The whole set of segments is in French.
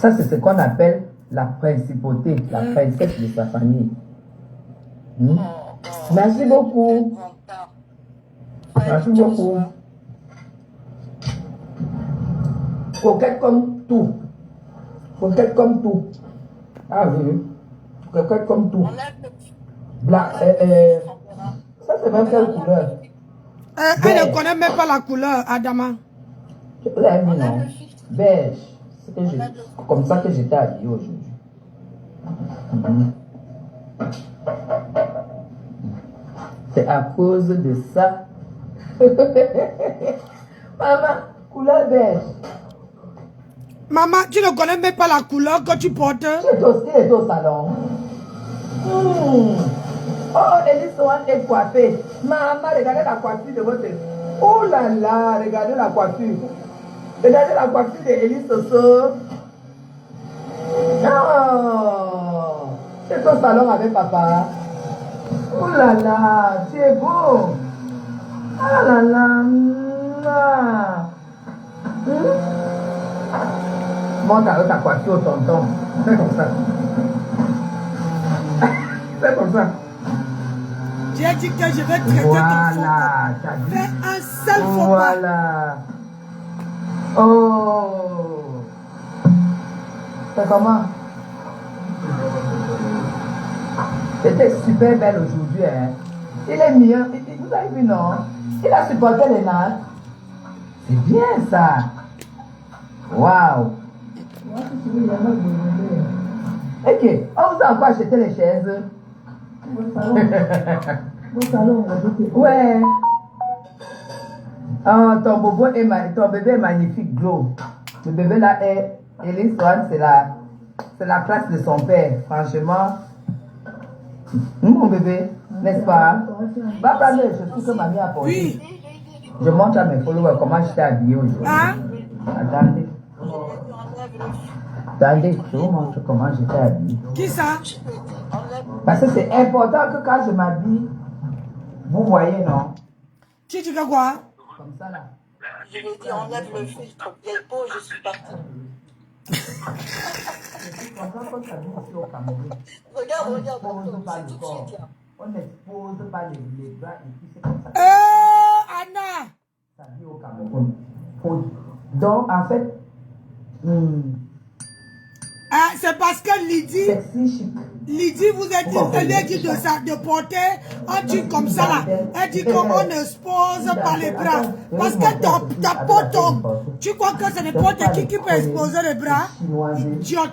Ça, c'est ce qu'on appelle la principauté, la princesse de sa famille. Merci beaucoup. Merci beaucoup. Coquette comme tout. Coquette comme tout. Ah oui. Coquette comme tout. Blanc. Ça, c'est même quelle couleur? Elle ne connaît même pas la couleur, Adama. Vous avez mis, non? Beige. C'est comme ça que j'étais habillée aujourd'hui. C'est à cause de ça. Maman, couleur beige. Maman, tu ne connais même pas la couleur que tu portes. Tu es au salon. Oh, Elise Swan est coiffée. Maman, regardez la coiffure de votre... Oh là là, regardez la coiffure. Regardez la coiffure d'Elise Soso. Oh, tu es au salon avec papa. Oh là là, tu es beau. Oh là là. Monte avec ta coiffure au tonton. Fais comme ça. Fais comme ça. J'ai dit que je vais traiter voilà, ton faux. Fais un seul faux pas. Voilà. Oh. C'est comment? C'était super belle aujourd'hui. Hein? Il est mieux. Vous avez vu, non? Il a supporté les nattes. C'est bien ça. Waouh. Ok. On vous a encore acheté les chaises. Ouais. Oh, ton bébé est magnifique, Glo. Le bébé là est... Elise Swan, c'est la classe de son père. Franchement. Mon bébé, n'est-ce pas? Va prendre les chaussures que mamie a portées. Oui. Je montre à mes followers comment je t'ai habillée aujourd'hui. Hein? Attendez. Attendez, je vous montre comment j'étais habillée. Qui ça? Parce que c'est important que quand je m'habille, vous voyez, non? Tu dis que quoi? Comme ça là. Je lui ai dit, enlève le filtre, vieille peau, je suis partie. Regarde, on n'expose pas les bras ici, c'est comme ça. Anna! Ça vit au Cameroun. Donc, en fait, c'est parce que Lydie, sexy chic. Lydie vous a dit, elle a dit de porter un truc comme ça là. Elle dit qu'on n'expose pas les bras. Parce que ta peau tombe. Tu crois que c'est n'importe qui peut exposer les bras? Idiote.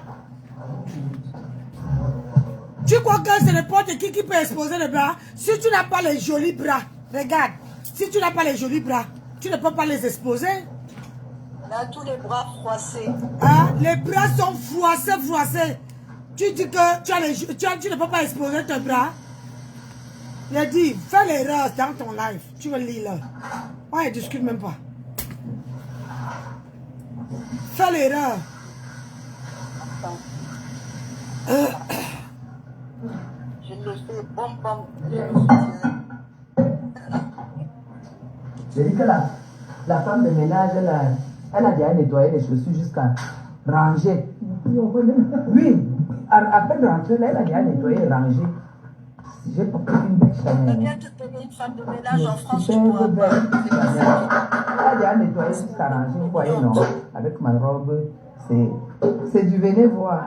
Tu crois que c'est n'importe qui peut exposer les bras? Si tu n'as pas les jolis bras, regarde, si tu n'as pas les jolis bras, tu ne peux pas les exposer. On a tous les bras froissés. Hein? Les bras sont froissés. Tu dis que tu ne peux pas exposer tes bras. Il a dit, fais l'erreur dans ton live. Tu veux lire là. On ne discute même pas. Fais l'erreur. Je le fais bom. J'ai dit que la femme de ménage, elle a déjà nettoyé les chaussures jusqu'à ranger. Oui, à peine rentrée, là, elle a déjà nettoyé et rangé. J'ai porté une belle Chanel. Viens te payer une femme de ménage en France, tu Super pourras belle pas. Chanel. Elle a déjà nettoyé jusqu'à ranger. Vous voyez, non? Avec ma robe, c'est du venez voir.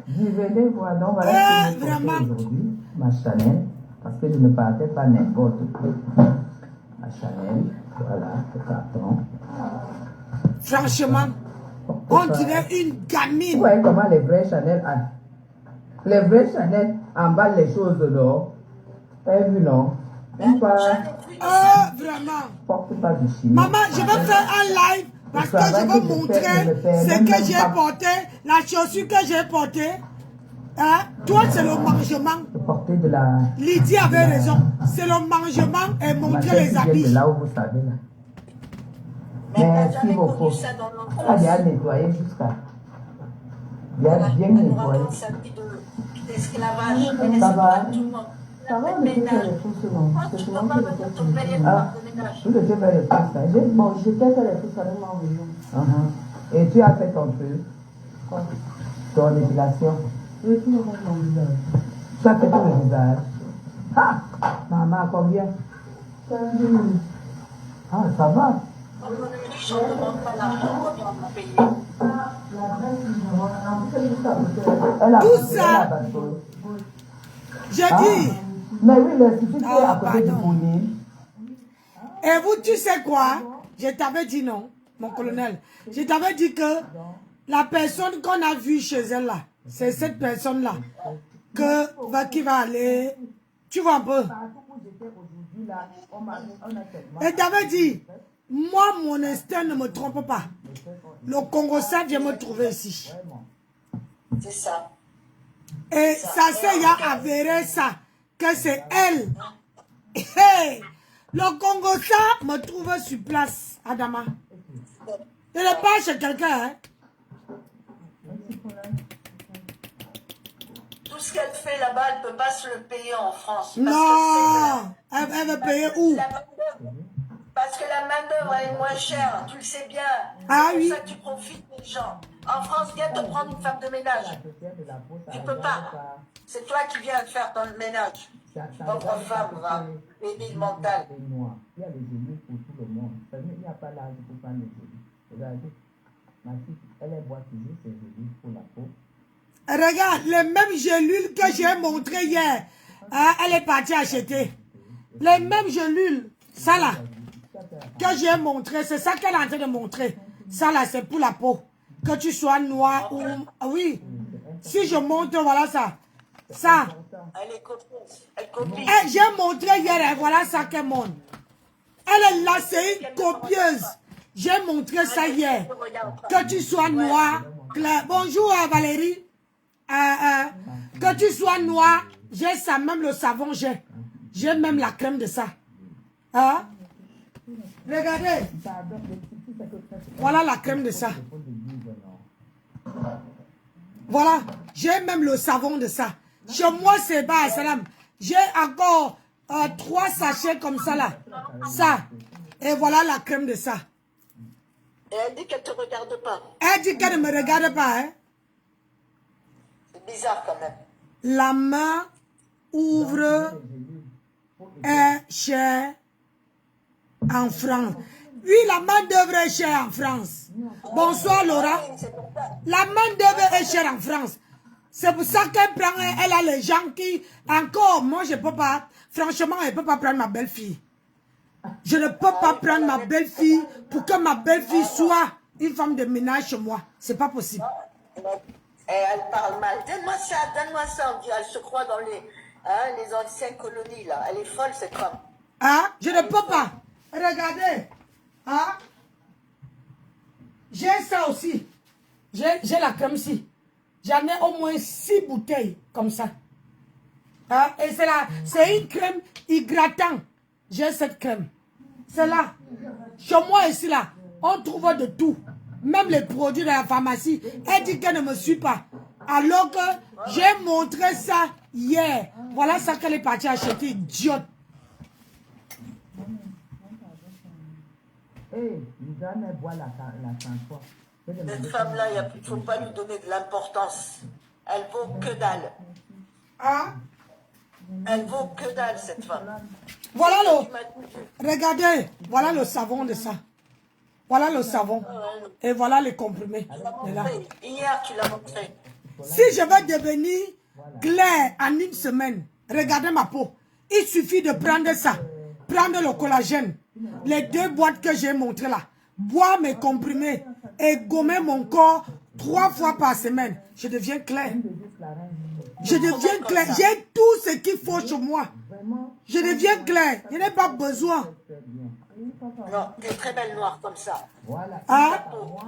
Du venez voir. Donc voilà ce que j'ai porté aujourd'hui. Ma Chanel. Parce que je ne partais pas n'importe quoi. Ma Chanel. Voilà, le carton. Franchement, on dirait une gamine. Vous voyez comment les vrais Chanel emballent les choses dehors. Vous avez vu, non? Vraiment. Porte pas du chimie. Maman, je vais faire un live parce que je vais montrer ce que j'ai porté, la chaussure que j'ai portée. Hein? Toi, c'est le mangement. Porter de la... Lydie avait raison. C'est le mangement et montrer les habits. De là où vous savez, là. Merci beaucoup. Elle a déjà nettoyé jusqu'à... Il a bien nettoyé. Ça va? Ça va, on était faire les choses, non? C'est souvent que je fais les choses. Ah, je devais faire les choses. Bon, je t'ai fait les choses avec moi aujourd'hui. Et tu as fait ton truc. Ton épilation. Tu as fait tout le visage. Ah, maman, combien? Ah, ça va. Je ne demande pas l'argent, combien on m'a payé. Elle a Tout ça. J'ai dit. Mais oui, le suffit à côté du poulet. Et vous, tu sais quoi? Je t'avais dit non, mon colonel. Je t'avais dit que la personne qu'on a vue chez elle là, c'est cette personne-là qui va aller. Tu vois un peu? Et t'avais dit, moi, mon instinct ne me trompe pas. Le Congo-Ça vient me trouver ici. C'est ça. Et ça s'est avéré ça, que c'est elle. Hey, le Congo-Ça me trouve sur place, Adama. Elle n'est pas chez quelqu'un, hein. Tout ce qu'elle fait là-bas, elle ne peut pas se le payer en France. Non, elle veut payer où? Parce que la main-d'œuvre est moins chère, tu le sais bien. Ah C'est oui. pour ça que tu profites des gens. En France, viens te prendre une femme de ménage. Tu peux pas. C'est toi qui viens faire ton ménage. Pauvre femme, va. Débile mental. Il y a les gélules pour tout le monde. Il n'y a pas l'âge pour prendre les gélules. Regardez, ma fille, elle boit toujours ses gélules pour la peau. Regarde, les mêmes gélules que j'ai montrées hier, hein, elle est partie acheter. Les mêmes gélules, ça là, que j'ai montré, c'est ça qu'elle est en train de montrer. Ça là, c'est pour la peau. Que tu sois noir ou... Oui. Si je montre, voilà ça. Ça. Elle est copieuse. Elle copie. J'ai montré hier, voilà ça qu'elle montre. Elle est là, c'est une copieuse. J'ai montré ça hier. Que tu sois noir, clair. Bonjour Valérie. Que tu sois noir, j'ai ça, même le savon, j'ai. J'ai même la crème de ça. Hein? Regardez. Voilà la crème de ça. Voilà. J'ai même le savon de ça. Chez moi, c'est bas, salam. J'ai encore 3 sachets comme ça là. Ça. Et voilà la crème de ça. Et elle dit qu'elle ne te regarde pas. Elle dit qu'elle ne me regarde pas, hein. C'est bizarre quand même. La main ouvre est chère en France. Oui, la main d'œuvre est chère en France. Bonsoir Laura. La main d'œuvre est chère en France. C'est pour ça qu'elle prend, elle a les gens qui, encore, moi je ne peux pas, franchement, elle ne peut pas prendre ma belle-fille. Je ne peux pas prendre ma belle-fille pour que ma belle-fille soit une femme de ménage chez moi. C'est pas possible. Et elle parle mal. Donne-moi ça, donne-moi ça. On dit, elle se croit dans les anciennes colonies, là. Elle est folle, cette femme. Ah, je ne peux pas. Regardez. Ah, j'ai ça aussi. J'ai la crème ici. J'en ai au moins 6 bouteilles comme ça. Ah, et c'est une crème hydratante. J'ai cette crème. C'est là. Chez moi ici, là, on trouve de tout. Même les produits de la pharmacie. Elle dit qu'elle ne me suit pas. Alors que j'ai montré ça hier. Voilà ça qu'elle est partie acheter, idiote. Cette femme-là, il ne faut pas lui donner de l'importance. Elle vaut que dalle. Ah? Elle vaut que dalle, cette femme. Voilà regardez, voilà le savon de ça. Voilà le savon. Et voilà les comprimés. Hier, tu l'as montré. Si je veux devenir clair en une semaine, regardez ma peau. Il suffit de prendre ça. Prendre le collagène. Les 2 boîtes que j'ai montrées là. Boire mes comprimés et gommer mon corps 3 fois par semaine. Je deviens clair. Je deviens clair. J'ai tout ce qu'il faut chez moi. Je deviens clair. Je n'ai pas besoin. Non, tu es très belle noire comme ça. Ah,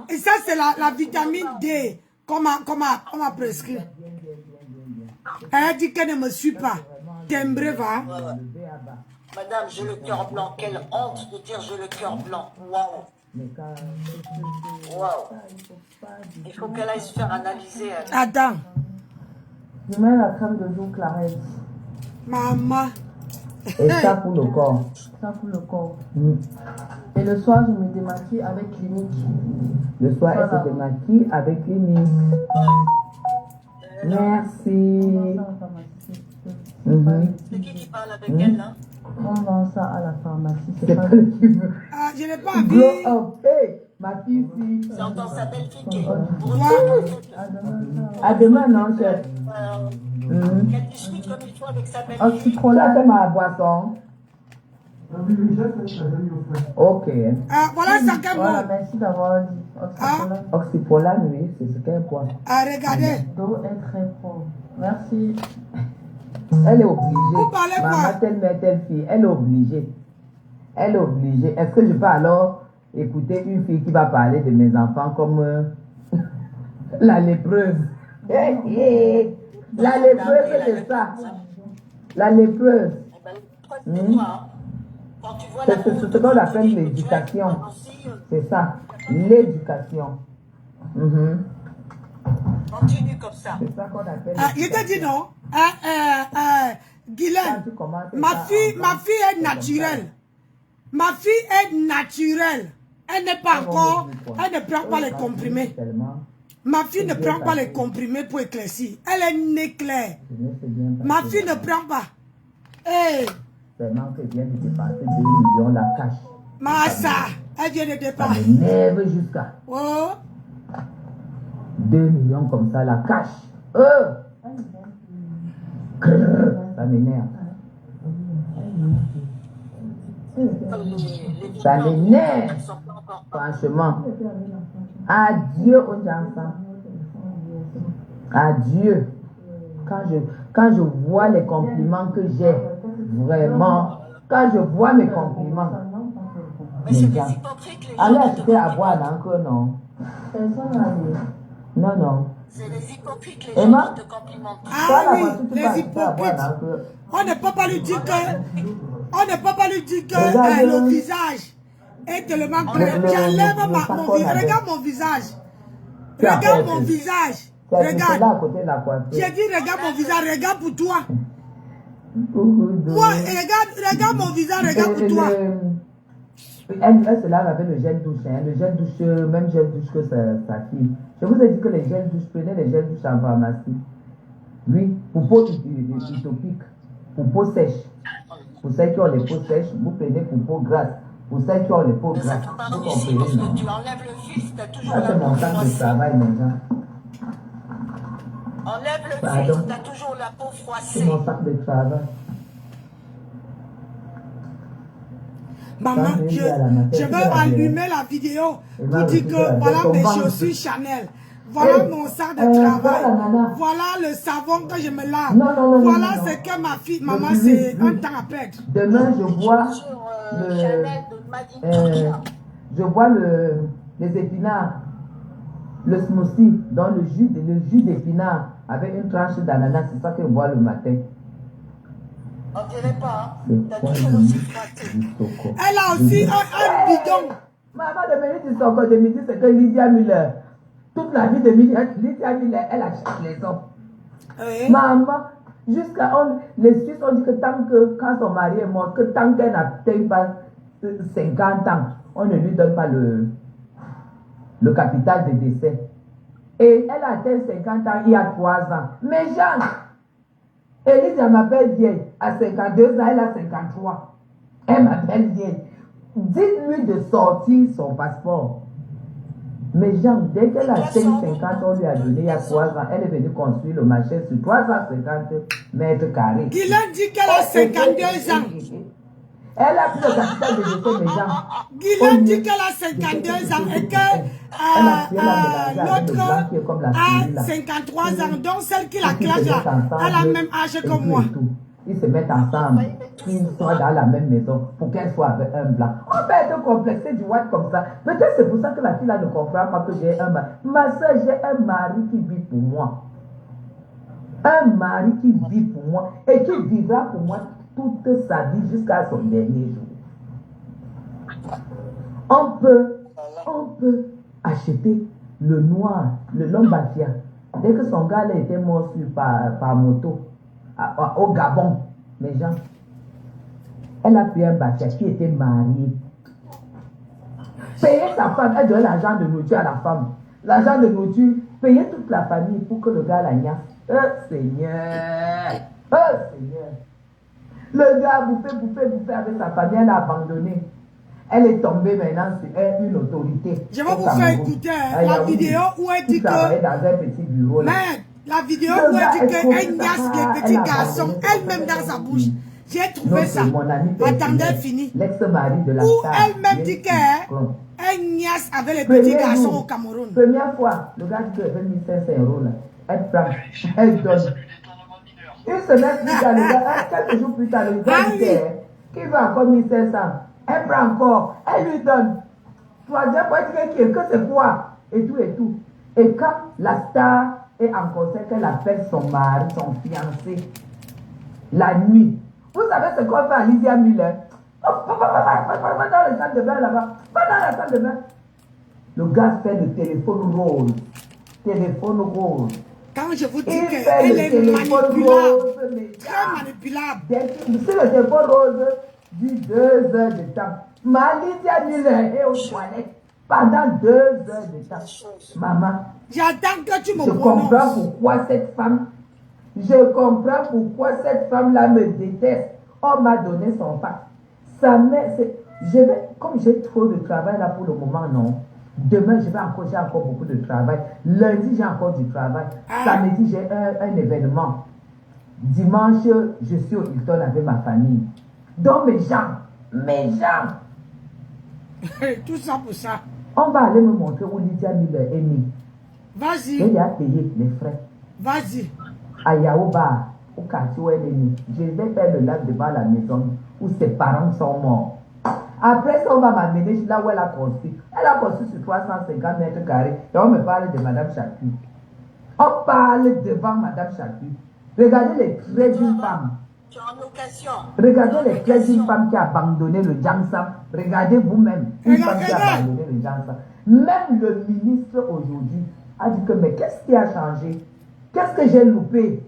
et ça, c'est la vitamine D qu'on m'a prescrit. Elle dit qu'elle ne me suit pas. Timbré, va. Madame, j'ai le cœur blanc. Quelle honte de dire j'ai le cœur blanc. Waouh. Waouh. Il faut qu'elle aille se faire analyser. Attends. Je mets la crème de jour Clarence. Maman. Et ça pour le corps. Ça pour le corps. Et Et le soir, je me démaquille avec clinique. Le soir, elle se démaquille avec clinique. Merci. C'est qui parle avec elle là? On vend ça à la pharmacie. C'est pas le qui veut. Ah, je n'ai pas Grow envie. up. Hey, ma fille, si. C'est encore sa belle-fille qui est. À demain, non, chef. Qu'elle discute comme il faut avec sa belle-fille. Oxyprola, c'est ma boisson. Ok. Ah, voilà ça qu'elle Voilà, montre. merci d'avoir dit. Oxyprola. Oxyprola, oui, c'est ce qu'elle boit. Ah, regardez. L'eau est très fort. Merci. Elle est obligée. Vous parlez quoi? Maman, telle mère, telle fille, elle est obligée. Elle est obligée. Est-ce que je peux alors écouter une fille qui va parler de mes enfants comme la lépreuse? La lépreuse, c'est ça. La lépreuse. C'est ce qu'on appelle l'éducation. C'est ça. L'éducation. Continue comme ça. C'est ça qu'on appelle. Ah, je te dis non. Guylaine, ma fille est naturelle. Ma fille est naturelle. Elle n'est pas encore, elle ne prend pas les comprimés. Ma fille ne prend pas les comprimés pour éclaircir. Elle est née claire. Ma fille ne prend pas. Hey. Seulement que vient de dépasser 2 millions la cache. Massa, elle vient de Ça dépasser. m'énerve jusqu'à Oh. 2 millions comme ça la cache. Ça m'énerve. Ça m'énerve. Franchement. Adieu aux enfants. Adieu. Quand je vois les compliments que j'ai, vraiment, quand je vois mes compliments, Mais c'est des hypocrites les gens. allez acheter à boire encore, non? Non, non. C'est les hypocrites les gens Emma? qui te complimentent. Ah oui, les hypocrites. On ne peut pas lui dire que, le visage est tellement clair. J'enlève mon visage. Regarde mon visage. Regarde mon visage. Regarde. J'ai dit regarde mon visage, regarde pour toi. Moi, regarde mon visage, regarde pour toi. Elle se lave avec le gel douche. Le gel douche, même gel douche que sa fille. Je vous ai dit que les gels douche, prenez les gels douche en pharmacie. Oui, pour peau utopique, pour peau sèche. Pour celles qui ont les peaux sèches, vous prenez pour peau grasse. Pour celles qui ont les peaux Mais ça grasses, te vous parle ici comprenez, parce non? que tu enlèves le fils, t'as toujours Ça, la c'est mon peau temps de froissée. travail, mes gens. Enlève le Pardon? fils, t'as toujours la peau C'est froissée. mon sac de travail. Maman, je veux allumer la vidéo pour dire que voilà mes chaussures Chanel. Voilà mon sac de travail. Voilà le savon que je me lave. Voilà ce que ma fille, maman, c'est un temps à perdre. Demain, je bois Chanel de Madine. je bois les épinards, le smoothie, dans le jus d'épinards avec une tranche d'ananas. C'est ça que je bois le matin. On dirait pas, hein? C'est T'as quoi toujours le aussi mythe gratté. du Soko? Elle a aussi un bidon. Maman de Mélanie du Soko de midi, c'est que Lydia Miller. Toute la vie de Lydia Miller, elle achète les hommes. Oui. Maman, jusqu'à les Suisses ont dit que tant que, quand son mari est mort, que tant qu'elle n'atteint pas 50 ans, on ne lui donne pas le capital de décès. Et elle a atteint 50 ans il y a 3 ans. Mais Jeanne, Élise, elle m'appelle vieille. À 52 ans, elle a 53. Elle m'appelle vieille. Dites-lui de sortir son passeport. Mais Jean, dès qu'elle a 50 on lui a donné il y a 3 ans, elle est venue construire le marché sur 350 mètres carrés. Guylaine dit qu'elle a 52 ans. Elle a pris le capital de décès, mes gens. Guylaine dit qu'elle a 52 ans et que l'autre a 53 ans. Donc celle qui la classe là, elle a le même âge que moi. Ils se mettent ensemble, qu'ils soient dans la même maison pour qu'elle soit avec un blanc. On peut être complexé du white comme ça. Peut-être c'est pour ça que la fille là ne comprend pas que j'ai un mari. Ma soeur, j'ai un mari qui vit pour moi. Un mari qui vit pour moi et qui vivra pour moi toute sa vie jusqu'à son dernier jour. On peut acheter le noir, le lombafia. Dès que son gars là était mort par moto, au Gabon, mes gens, elle a pris un bâtiment qui était marié. Payer sa femme, elle donne l'argent de nourriture à la femme. L'argent de nourriture, payer toute la famille pour que le gars la niasse. Seigneur. Seigneur. Le gars a bouffé avec sa famille, elle a abandonné. Elle est tombée maintenant sur une autorité. Je vais vous faire écouter la vidéo où elle dit que... dans un petit bureau. Mais la vidéo où elle dit qu'elle niasse les petits garçons, elle-même dans sa bouche. J'ai trouvé ça. Attendez, fini. L'ex-mari de la où star. elle-même dit qu'elle niasse avec les petits garçons au Cameroun. Première fois, le gars dit qu'elle veut 1500 €. Là. Elle prend, elle donne. Une semaine plus tard, le gars, quelques jours plus tard, le gars dit qu'il veut encore 1500. Elle prend encore, elle lui donne. Troisième fois, elle dit que c'est quoi? Et tout, et tout. Et quand la star est en concert, qu'elle appelle son mari, son fiancé, la nuit. Vous savez ce qu'on fait à Lydia Miller? Va dans le salle de bain là-bas. Va dans la salle de bain. Le gars fait le téléphone rose. Téléphone rose. Quand je vous dis qu'elle est manipulable, très manipulable. Si le téléphone rose dit 2 heures de temps, ma Lydia Miller est aux toilettes pendant 2 heures de temps. Maman, j'attends que tu me je comprends pourquoi cette femme, là me déteste. On m'a donné son pack. Sa mère, comme j'ai trop de travail là pour le moment, non. Demain, j'ai encore beaucoup de travail. Lundi, j'ai encore du travail. Samedi, j'ai un événement. Dimanche, je suis au Hilton avec ma famille. Donc, mes gens. Tout ça pour ça. On va aller me montrer où Lydia Miller est née. Vas-y. J'ai déjà payé les frais. Vas-y. À Yaoba, au quartier où elle est née. Je vais faire le lac devant la maison où ses parents sont morts. Après ça, on va m'amener là où elle a construit. Elle a construit sur 350 mètres carrés. Et on me parle de Madame Chapu. On parle devant Madame Chapu. Regardez les traits d'une femme. Tu as une occasion. Regardez les traits d'une femme qui a abandonné le Jansa. Regardez vous-même. Une femme qui a abandonné le Jansa. Même le ministre aujourd'hui a dit que mais qu'est-ce qui a changé? Qu'est-ce que j'ai loupé?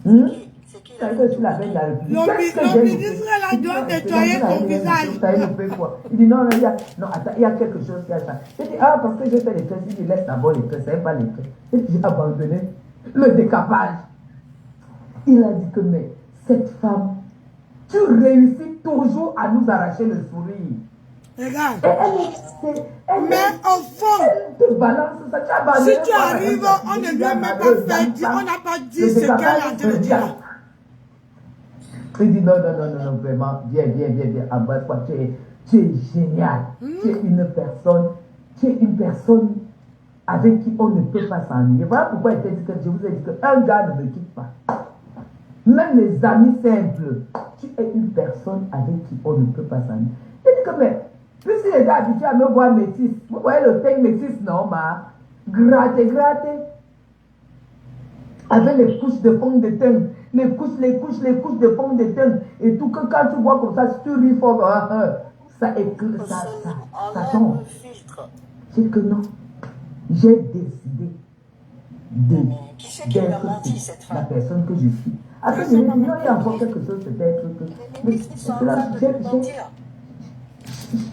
C'est qui Ça veut dire la veille de la République. Le ministre là doit nettoyer ton visage. Il dit non, attends, il y a quelque chose qui a changé. Il dit parce que j'ai fait les traits. Il dit laisse d'abord les traits, c'est pas les traits. Et j'ai abandonné le décapage. Il a dit que mais cette femme, tu réussis toujours à nous arracher le sourire. Regarde. Mais au fond, elle te balance ça. Si tu arrives, on ne lui a même pas fait dire, on n'a pas dit ce qu'elle a en train de dire. Il dit non, vraiment, viens, embrasse-moi, tu es génial. Tu es une personne avec qui on ne peut pas s'ennuyer. Voilà pourquoi je vous ai dit qu'un gars ne me quitte pas. Même les amis simples, tu es une personne avec qui on ne peut pas s'ennuyer. Il dit que mais, puisqu'il était habitué à me voir métis, vous voyez le teint métis, non, gratter. Avec les couches de fond de teint, les couches de fond de teint, et tout, que quand tu vois comme ça, si tu ris fort, ça éclaire, ça tombe. C'est que non, j'ai décidé d'être la personne que je suis. Après, je me dis, non, il y a encore quelque chose peut-être que... Mais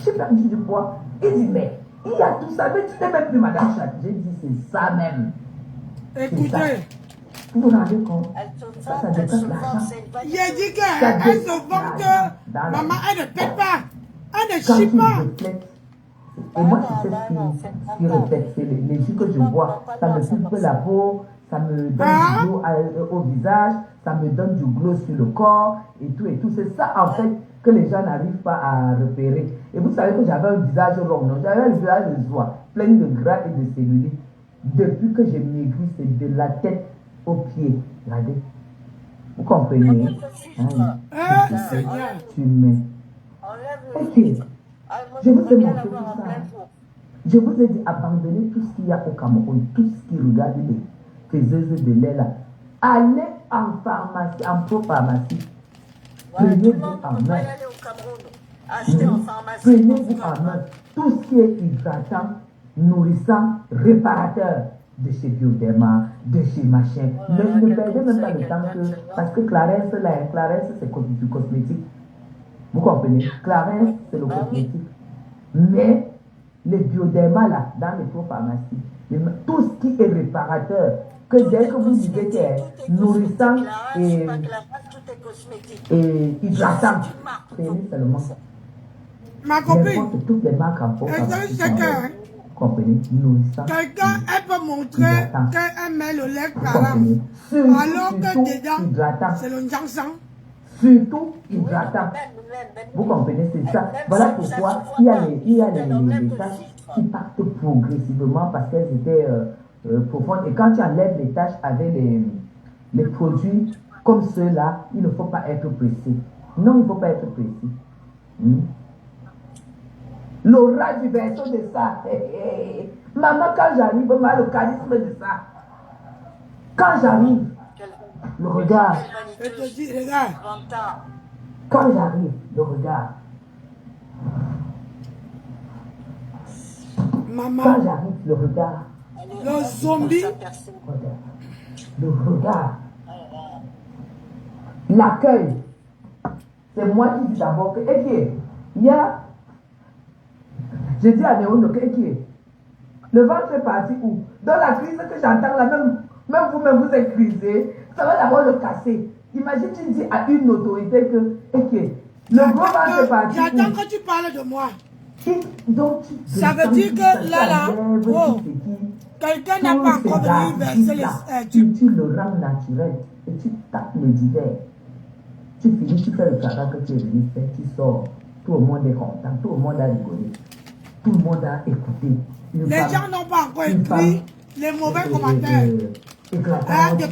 j'ai perdu du poids. Il dit, mais il y a tout ça, mais tu n'es même plus Madame Chat. J'ai dit, c'est ça même. Écoutez. Vous vous rendez compte? Ça dépasse l'argent. J'ai dit qu'elle se vante. Maman, elle ne pète pas. Elle ne chie pas. Et moi, c'est ce qui reflète. C'est les jus que je bois. Ça me pulpe la peau, ça me donne du glow au visage, ça me donne du glow sur le corps, et tout. C'est ça, en fait, que les gens n'arrivent pas à repérer. Et vous savez que j'avais un visage rond, non? J'avais un visage de joie, plein de gras et de cellulite. Depuis que j'ai maigri, c'est de la tête aux pieds. Regardez. Vous comprenez? Tu mets. Ok. Je vous ai montré tout ça. Je vous ai dit abandonnez tout ce qu'il y a au Cameroun, tout ce qui regarde les faiseuses de lait là. Allez en pharmacie, en pro-pharmacie. Prenez-vous en main. Prenez-vous en main tout ce qui est hydratant, nourrissant, réparateur de chez Bioderma, de chez machin. Ne perdez même pas le temps parce que Clarence c'est du cosmétique. Vous comprenez? Clarence, c'est le cosmétique. Mais les biodermas là, dans les pharmacies, tout ce qui est réparateur, que dès que vous disiez que est nourrissant et hydratant, c'est seulement. Ma copine, N'importe toutes les marques en pot. quelqu'un Comprenez, nourrissant. elle peut montrer qu'elle met le lait par alors que dedans, c'est le Jiangsan. Surtout hydratant. Vous comprenez, c'est ça. Voilà pourquoi il y a les tâches qui partent progressivement parce qu'elles étaient profondes. Et quand tu enlèves les tâches avec les produits comme ceux-là, il ne faut pas être pressé. Non, il ne faut pas être pressé. L'aura du berceau de ça. Maman, quand j'arrive, moi, le charisme de ça. Quand j'arrive, le regard. Je te dis, regarde. Quand j'arrive, le regard. Maman. Quand j'arrive, le regard. Le zombie. Le regard. L'accueil. C'est moi qui dis d'abord que, il y a. Je dis à Néo, le ventre est parti où? Dans la crise que j'entends là, même vous-même vous êtes crisé, ça va d'abord le casser. Imagine, tu dis à une autorité que, le gros ventre est parti où? J'attends que tu parles de moi. Donc, ça veut dire que là, oh, quelqu'un n'a pas encore venu verser les... Tu le rends naturel et tu tapes le divers. Tu finis, tu fais le travail que tu es venu faire, tu sors. Tout le monde est content, tout le monde a rigolé. Tout le monde a écouté. Les gens n'ont pas encore écrit les mauvais commentaires. De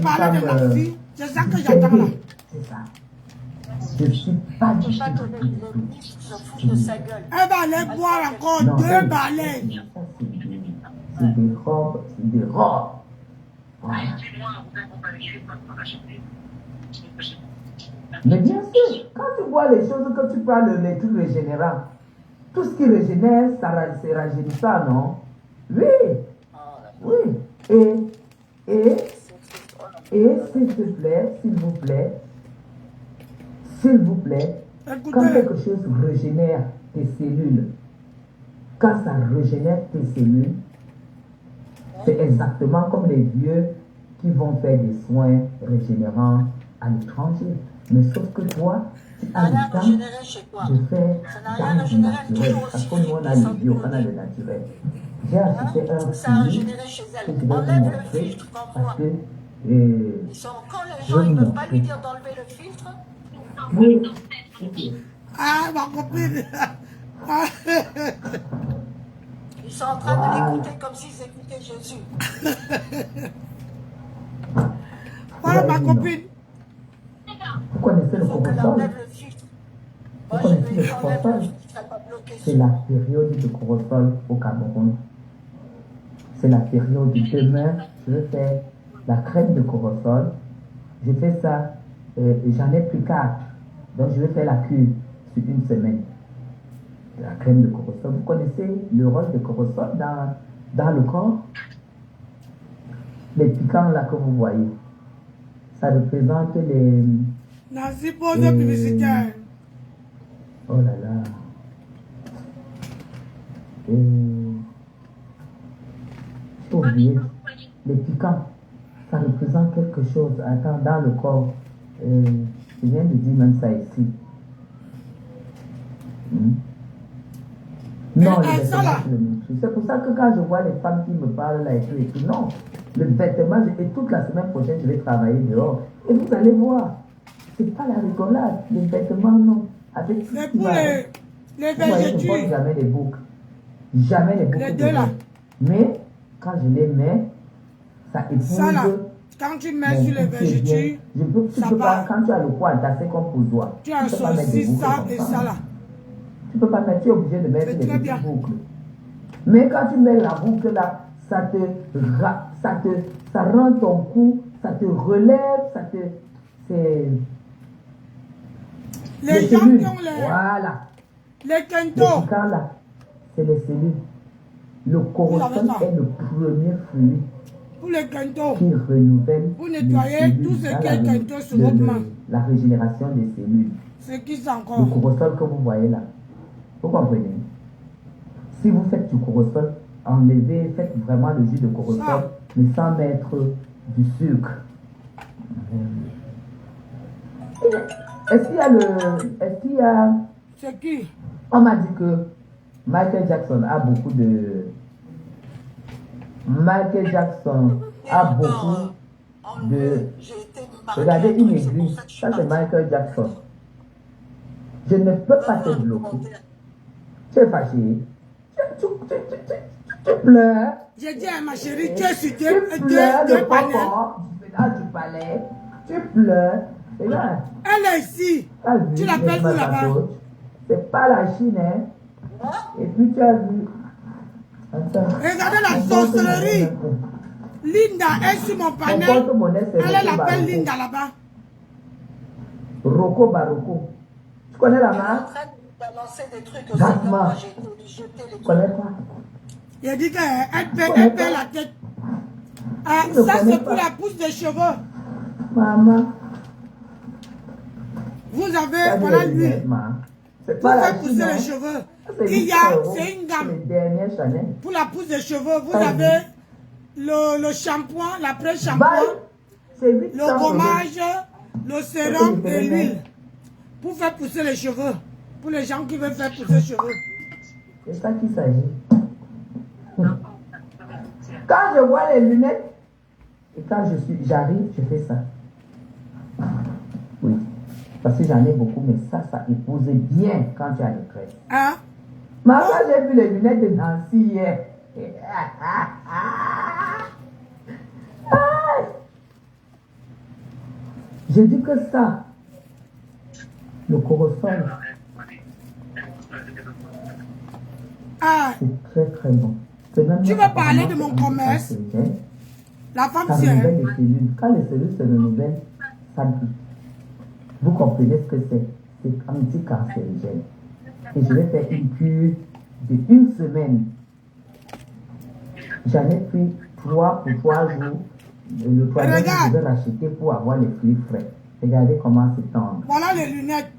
parler de ma fille, c'est ça que j'attends là. C'est ça. Je ne suis pas du tout. Elle va aller boire encore 2 balais. C'est des robes, c'est des robes. Voilà. Mais bien sûr, quand tu vois les choses, que tu parles les trucs régénérants, tout ce qui régénère, c'est rajeunissant, non? Oui. Oui. Et s'il te plaît, s'il vous plaît, quand quelque chose régénère tes cellules, quand ça régénère tes cellules, c'est exactement comme les vieux qui vont faire des soins régénérants à l'étranger. Mais sauf que toi, tu as le temps de faire dans le naturel. Parce que nous, on a le bio, on a le naturel. J'ai assisté à un film que je vais vous montrer parce que Quand les gens ne peuvent pas lui dire d'enlever le filtre. oui. Ah, ma copine. Ils sont en train de l'écouter comme s'ils écoutaient Jésus. Voilà ma copine. Vous connaissez le corosol? Vous connaissez le corosol? C'est la période de corosol au Cameroun. C'est la période de demain. Je vais faire la crème de corosol. Je fais ça, j'en ai pris 4. Donc je vais faire la cure sur 1 semaine. La crème de corosol. Vous connaissez le rôle de corosol dans le corps? Les piquants là que vous voyez. Ça représente les... Nancy pose publicitaire. Oh là là. J'ai oublié. Les piquants, ça représente quelque chose. Attends, dans le corps. Je viens de dire même ça ici. Non, le vêtement, c'est pour ça que quand je vois les femmes qui me parlent là et tout, non. Le vêtement, et toute la semaine prochaine, je vais travailler dehors. Et vous allez voir, c'est pas la rigolade. Les vêtements, non. Avec tout mais pour les végétaux, je ne porte jamais les boucles. Jamais les boucles. Les deux là. Mais quand je les mets, ça épouse. Ça là, quand tu mets sur les végétaux, tu peux pas, quand tu as le poids entassé comme pour toi. Tu as saucé ça et ça là. Tu peux pas mettre, tu es obligé de mettre les petites boucles. Mais quand tu mets la boucle là, ça rend ton cou, ça te relève, ça te... C'est... Les gens cellules. qui ont les... Voilà. Les kentos. Là, c'est les cellules. Le corosol est le premier fruit pour les kentos. Qui renouvelle... Pour nettoyer tout ce qui est kento sur votre main. La régénération des cellules. C'est qui ça encore? Le corosol que vous voyez là. Vous comprenez? Si vous faites du corosol, enlevez, faites vraiment le jus de corosol, mais sans mettre du sucre. Est-ce qu'il y a... C'est qui? On m'a dit que Michael Jackson a beaucoup de... Michael Jackson a beaucoup de... Regardez une église, ça c'est Michael Jackson. Je ne peux pas te bloquer. Tu es fâché. Tu pleures. J'ai dit à ma chérie, tu es sur Tu pleures deux le panels. papa du palais. Tu pleures. Et là, Elle est ici. tu as vu, Tu l'appelles où là-bas? c'est pas la Chine, hein. Et puis tu as vu. Attends. Regardez la sorcellerie. Linda est sur mon panel. Elle l'appelle Linda là-bas. Rocco Barocco. Tu connais la Elle est en marque? train de balancer des trucs aussi. Gasma. Moi, j'ai été lui jeter les Tu trucs. connais pas? Il dit qu'elle perd la tête. Ah, Je ne ça connais c'est pour pas. la pousse de cheveux. Maman. Vous Ça, avez, voilà l'huile. C'est Vous pas la faites pousser Chine, les hein. cheveux. C'est Il y 800 a, euros. c'est une C'est gamme. les derniers Chanel. Pour la pousse de cheveux, vous Ah, avez le shampoing, l'après-shampoing, Bye. C'est 800 le euros. gommage, le sérum C'est et les l'huile. Pour faire pousser les cheveux. Pour les gens qui veulent faire pousser les cheveux. C'est ça qu'il s'agit. Quand je vois les lunettes, et quand j'arrive, je fais ça. Oui. Parce que j'en ai beaucoup, mais ça épouse bien quand tu as les tresses. Hein? Maman, j'ai vu les lunettes de Nancy hier. J'ai dit que ça, le corosol, Ah, c'est très très bon. C'est même Tu veux parler de mon commerce? la femme Ça c'est... renouvelle les cellules. Quand les cellules se renouvellent, ça pique. Vous comprenez ce que c'est? C'est anti-cancérigène. Et je vais faire une cure d'1 semaine. J'en ai pris 3 pour 3 jours. Le troisième, Regarde. je vais l'acheter pour avoir les fruits frais. Regardez comment c'est tendre. Voilà les lunettes.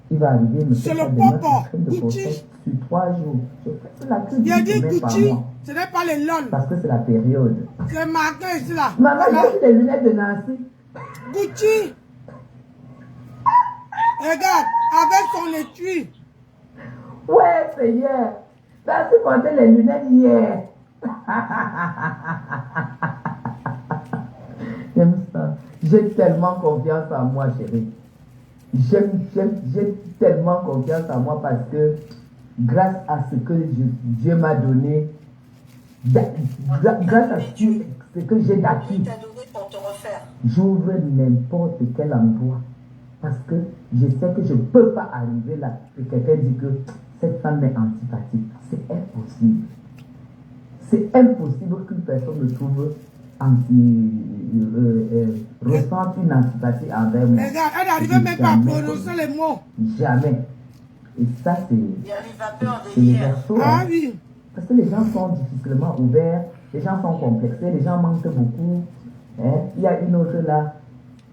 Il va arriver, me C'est fait le ça demain, popo, une crème de Gucci. procès sur 3 jours. Je fais la cure Il a d'une dit semaine par Gucci. mois. Ce n'est pas les lol. Parce que c'est la période. C'est marqué ici là. Maman, Voilà. j'ai vu les lunettes de Nancy. Gucci. Regarde, avec son étui. Ouais, c'est hier. Nancy portait les lunettes hier. J'aime ça. J'ai tellement confiance en moi, chérie. J'ai tellement confiance en moi parce que grâce à ce que Dieu m'a donné, grâce à ce que j'ai d'acquis, Il t'a donné pour te refaire. j'ouvre n'importe quel endroit. Parce que je sais que je ne peux pas arriver là et quelqu'un dit que cette femme est antipathique. C'est impossible. C'est impossible qu'une personne me trouve ressente une antipathie envers moi. Regarde, elle n'arrivait même pas à prononcer les mots. Jamais. Et ça, Il y a les vapeurs c'est de les hier. versos. Ah Hein. oui. Parce que les gens sont difficilement ouverts, les gens sont complexés, les gens manquent beaucoup. Hein. Il y a une autre là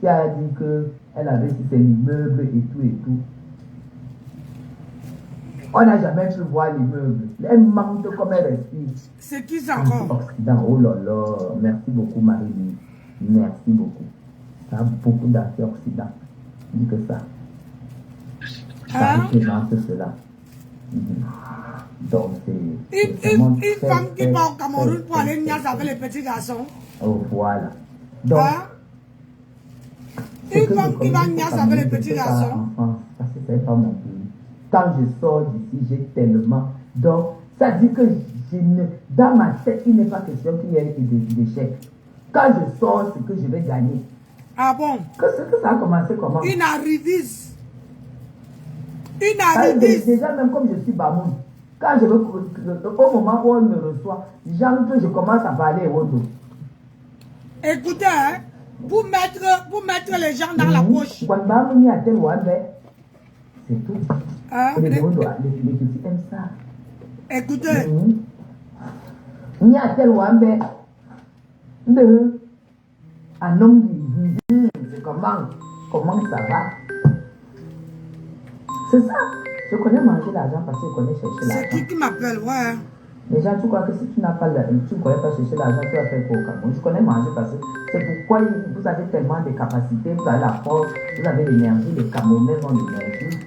qui a dit qu'elle avait sur ses immeubles et tout et tout. On n'a jamais pu voir l'immeuble. Elle manque comme elle respire. C'est qui ça encore? Antioxydant, oh là là, merci beaucoup Marie. Merci beaucoup. Ça a beaucoup d'antioxydants. Dis que ça. Ça Hein? représente cela. Donc c'est Une très, femme qui très, va au Cameroun très, pour aller très, niaise très, avec les petits garçons. Oh voilà. Donc, Hein? ce Une que femme je qui va communique niaise au avec les Cameroun, je petits fais ça garçons. en France, parce que c'est pas mon pays. Quand je sors d'ici, j'ai tellement. Donc, ça dit que dans ma tête, il n'est pas question qu'il y ait d'échec. Quand je sors, c'est que je vais gagner. Ah bon? Que ça a commencé comment? Une arriviste. Une Ça, arriviste. déjà, même comme je suis Bamoun, quand je veux, au moment où on me reçoit, j'entre, je commence à parler au dos. Écoutez, hein, pour mettre les gens dans la poche. Quand Bamoun y a tel ou un c'est tout. Hein? Et les petits aiment ça. Écoutez, Il y a tel ou un un homme dit comment ça va. C'est ça. Je connais manger l'argent parce que je connais chercher l'argent. C'est qui m'appelle, ouais. Déjà, tu crois que si tu n'as pas tu ne connais pas chercher l'argent, tu vas faire quoi au Cameroun? Je connais manger parce que c'est pourquoi vous avez tellement de capacités, vous avez la force, vous avez l'énergie, les Camerounais ont l'énergie.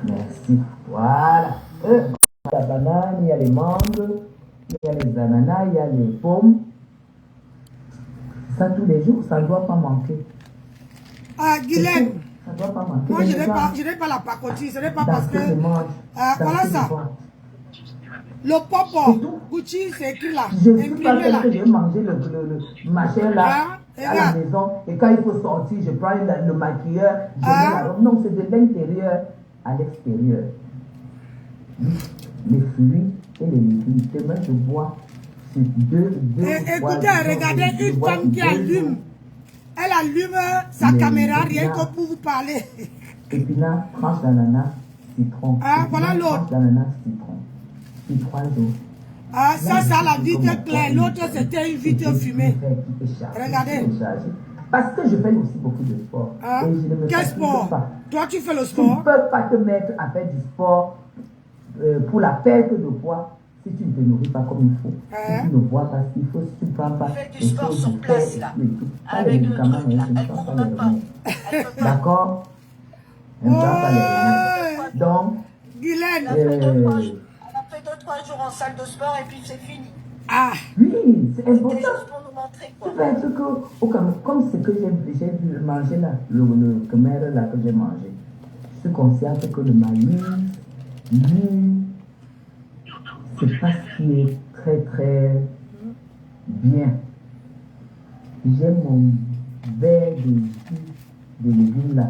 Merci. Voilà. Il y a la banane, il y a les mangues, il y a les ananas, il y a les pommes. Ça tous les jours, ça ne doit pas manquer. Ah, Guylaine. Ça ne doit pas manquer. Moi, je n'ai pas la pacotille. Ce n'est pas parce que... voilà ça. Le popo, Gucci, c'est écrit là. Je ne suis pas celle que je vais manger le machin là à la maison. Et quand il faut sortir, je prends le maquilleur, je mets la robe. Non, c'est de l'intérieur à l'extérieur. Les fruits et les légumes. Demain, je bois sur deux écoutez, regardez une femme qui allume. Elle allume sa caméra rien que pour vous parler. Épinard, tranche d'ananas, citron. Ah, voilà l'autre. Tranche d'ananas, citron. 3 jours. Ah, ça la vitre claire. L'autre, c'était une vitre fumée. Regardez. Parce que je fais aussi beaucoup de sport. Ah, et je ne me quel sport? pas. Toi, tu fais le Tu sport? ne peux pas te mettre à faire du sport pour la perte de poids si tu ne te nourris pas comme il faut. Si tu ne bois pas ce qu'il faut, si tu ne prends pas. Fais du sport sur place, là. Avec le truc, là. Elle ne court même pas. D'accord? Elle ne prend pas les remèdes. Donc, Guylaine. Elle a fait 2-3 jours en salle de sport et puis c'est fini. Ah. Oui, c'est important. C'était juste pour nous montrer quoi. Tu fais un truc comme ce que j'ai vu manger là, le khmer là que j'ai mangé. Je suis consciente que le maïs, lui, c'est pas ce qui est très très bien. J'aime mon verre de légumes là.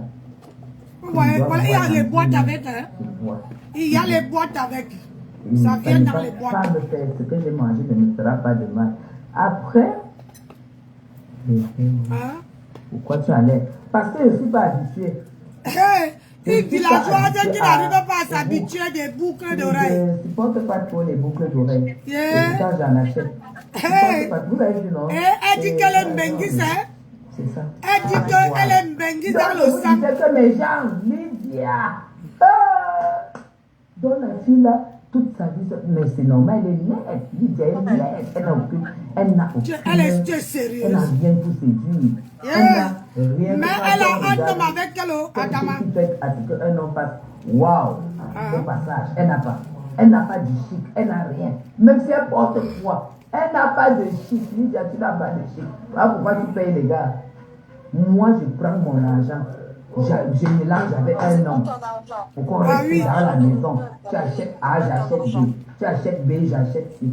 Ouais, voilà, il y a les boîtes avec, hein. Il y a les boîtes avec. Ça vient dans les boîtes. Ça me fait, ce que j'ai mangé ne me fera pas de mal. Après, pourquoi tu allais? Parce que je ne suis pas habituée. Une villageoise qui n'arrive pas à s'habituer des boucles d'oreilles. Je ne supporte pas trop les boucles d'oreilles. Et ça, j'en achète. Vous avez vu, non? Elle dit qu'elle est Mbengis, hein? C'est ça. Elle dit qu'elle est Mbengis dans le sang. Je disais que mes gens, Lydia, dans la fille là, toute sa vie, mais c'est normal, elle est laide. Lydia est laide. Elle n'a aucune. Elle est sérieuse. Elle n'a rien pour séduire. Elle n'a rien. Mais elle a un homme avec elle, Adama. Ce qui fait à ce qu'un homme passe, waouh, au passage, elle n'a pas. Elle n'a pas de chic, elle n'a rien. Même si elle porte quoi, elle n'a pas de chic. Lydia, tu n'as pas de chic. Voilà pourquoi tu payes les gars. Moi, je prends mon argent. Je mélange avec un homme. Pour qu'on reste dans la maison. Tu achètes A, j'achète B. Tu achètes B, j'achète C.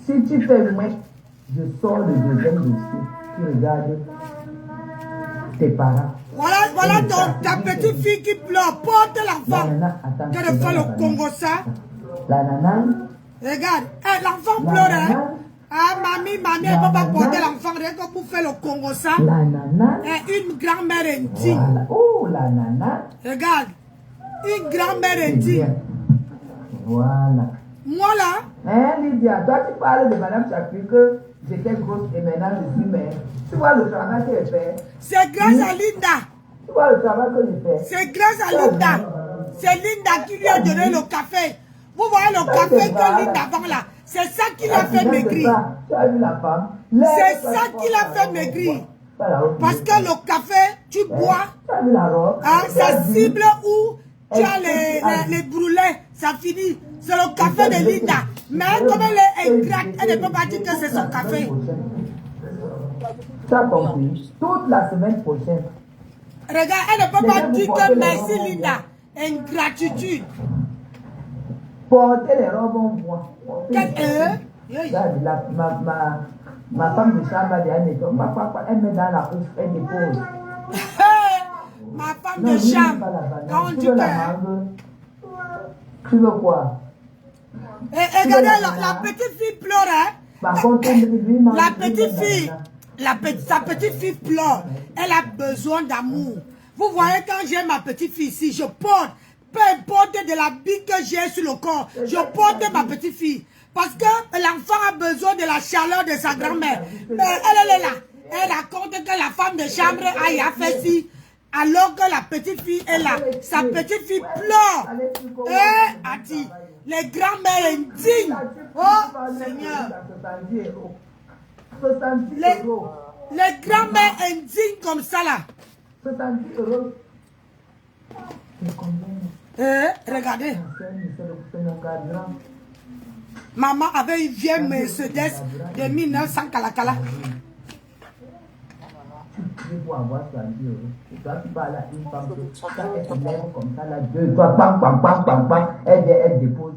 Si tu fais moins, je sors le deuxième dossier. Tu regardes tes parents. Voilà ta petite fille qui pleure. Porte l'enfant. Tu as fait le Congo ça. La nana. Regarde, l'enfant pleure. Hein? Ah, mamie, elle ne peut pas porter l'enfant rien que pour faire le Congo ça. La nana. Une grand-mère intime. Voilà. Oh, la nana. Regarde, une grand-mère intime. Voilà. Moi là. Hein, Lydia, toi tu parles de Madame Chaput que j'étais grosse et maintenant je suis mère. Tu vois le travail que je fais. C'est grâce à Linda. Tu vois le travail que je fais. C'est grâce à Linda. C'est Linda qui lui a donné le café. Vous voyez le café que Linda vend là. C'est ça qui l'a fait maigrir. Tu as vu la femme. C'est ça qui l'a fait maigrir. Parce que le café, tu bois. Tu as vu la robe. Ça cible où tu as les brûlés. Ça finit. C'est le café de Linda. Mais comme elle est ingrate, elle ne peut pas dire que c'est son café. Tu as compris. Toute la semaine prochaine. Regarde, elle ne peut pas dire que merci Linda. Ingratitude. Porter les robes en bois. Ma femme de chambre a dit, elle met dans la couche, elle dépose. Ma femme de chambre. Quand tu veux la mangue, tu veux quoi? Regardez, la petite fille pleure. Hein? Par contre, sa petite fille pleure. Elle a besoin d'amour. Vous voyez, quand j'ai ma petite fille ici, je porte. Peu importe de la bille que j'ai sur le corps, je porte ma petite fille. Parce que l'enfant a besoin de la chaleur de sa grand-mère. Mais elle est là. Elle raconte que la femme de chambre a fait ci, alors que la petite fille est là. Sa petite fille pleure. A dit, les grands-mères indignes. Oh, Seigneur. Les grands-mères indignes comme ça, là. 70 euros. Regardez. Maman avait une vieille Mercedes de 1900 Kalakala. Tu peux avoir 70 euros. Et toi, tu parles à une femme, quand elle se lève comme ça, là, deux, toi, pam, pam, pam, pam, pam, elle dépose.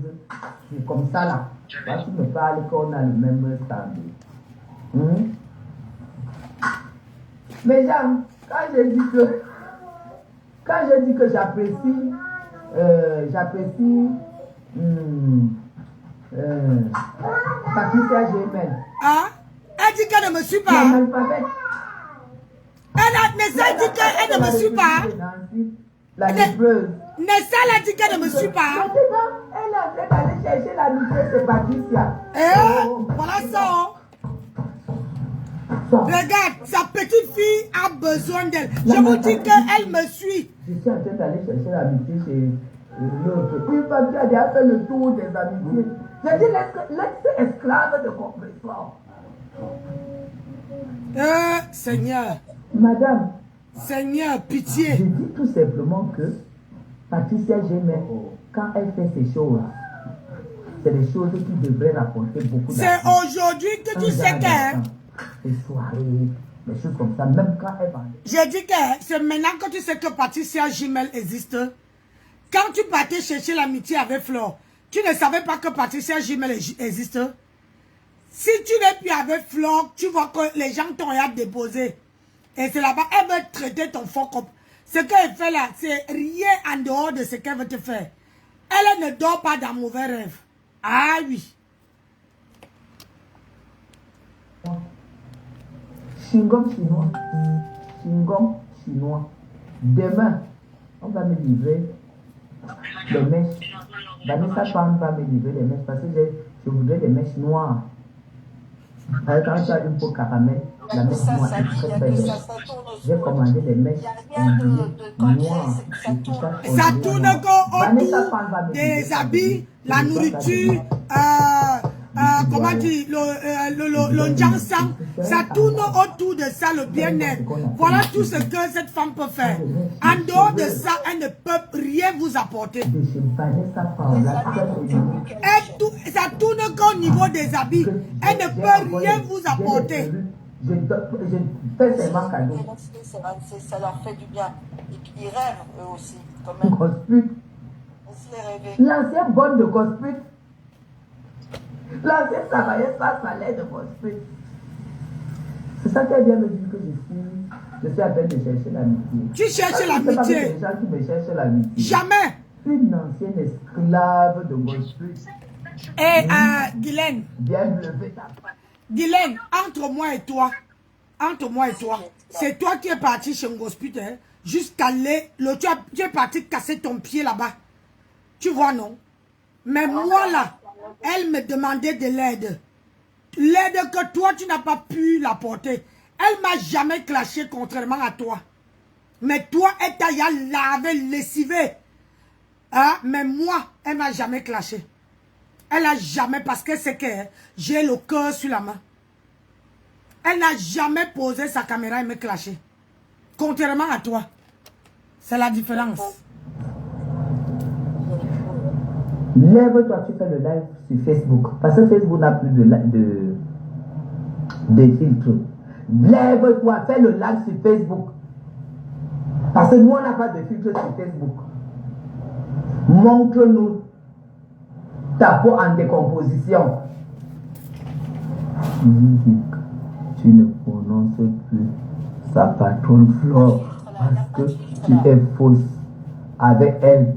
C'est comme ça, là. Toi, tu me parles qu'on a le même standard. Mais Jean, quand je dis que j'apprécie, Patricia Gemel. Ah, elle dit qu'elle ne me suit pas. Nessa dit qu'elle ne me suit pas. La lébreuse. Nessa a dit qu'elle ne me suit pas. Maintenant, elle est en train d'aller chercher la lébreuse de Patricia. Voilà ça. Regarde, sa petite fille a besoin d'elle. Je vous dis qu'elle me suit. Je suis en train d'aller chercher l'amitié chez l'autre. Une femme qui a déjà fait le tour des amitiés. J'ai dit, laisse esclave de compréhension. Seigneur. Madame. Seigneur, pitié. Je dis tout simplement que Patricia Gemel, quand elle fait ces choses, c'est des choses qui devraient rapporter beaucoup d'argent. C'est aujourd'hui que tu sais qu'elle... Les soirées, des choses comme ça, même quand elle va... J'ai dit que c'est maintenant que tu sais que Patricia Gemel existe. Quand tu partais chercher l'amitié avec Flore, tu ne savais pas que Patricia Gemel existe. Si tu n'es plus avec Flore, tu vois que les gens t'ont rien déposé. Et c'est là-bas, elle veut traiter ton faux comme... Ce qu'elle fait là, c'est rien en dehors de ce qu'elle veut te faire. Elle ne dort pas dans mauvais rêves. Ah oui. Chewing-gum chinois. Chewing-gum chinois. Demain, on va me livrer les mèches. Vanessa Pan va me livrer les mèches parce que je voudrais des mèches noires. Quand tu as une peau caramel, la mèche noire est très très belle. J'ai commandé des mèches noires. Ça tourne autour des habits, la nourriture, comment dire, le jansan, ça tourne autour de ça, le bien-être. Voilà tout ce que cette femme peut faire. En dehors de ça, elle ne peut rien vous apporter. Ça tourne qu'au niveau des habits. Elle ne peut rien vous apporter. Je fais seulement cadeau. Ça leur fait du bien. Et puis ils rêvent eux aussi. Quand même. Gospute. L'ancienne bonne de Gospute. L'ancienne travailleuse pas salaire de Gospute. C'est ça qu'elle vient me dire que je suis à peine de chercher l'amitié. Tu cherches l'amitié. Les gens qui me cherchent l'amitié. Jamais. Une ancienne esclave de Gospute. Et Guylaine. Bien levé ta part. Guylaine, entre moi et toi, c'est toi qui es parti chez Ngospute, hein, jusqu'à tu es parti casser ton pied là-bas. Tu vois, non? Mais moi là, elle me demandait de l'aide. L'aide que toi, tu n'as pas pu l'apporter. Elle m'a jamais clashé contrairement à toi. Mais toi, elle t'a lavé, lessivé. Hein? Mais moi, elle m'a jamais clashé. Elle n'a jamais, parce que c'est que j'ai le cœur sur la main. Elle n'a jamais posé sa caméra et me clasher. Contrairement à toi. C'est la différence. Lève-toi, tu fais le live sur Facebook. Parce que Facebook n'a plus de filtre. Lève-toi, fais le live sur Facebook. Parce que nous, on n'a pas de filtre sur Facebook. Montre-nous ta peau en décomposition. Tu ne prononces plus sa patronne Flore parce que tu es fausse avec elle.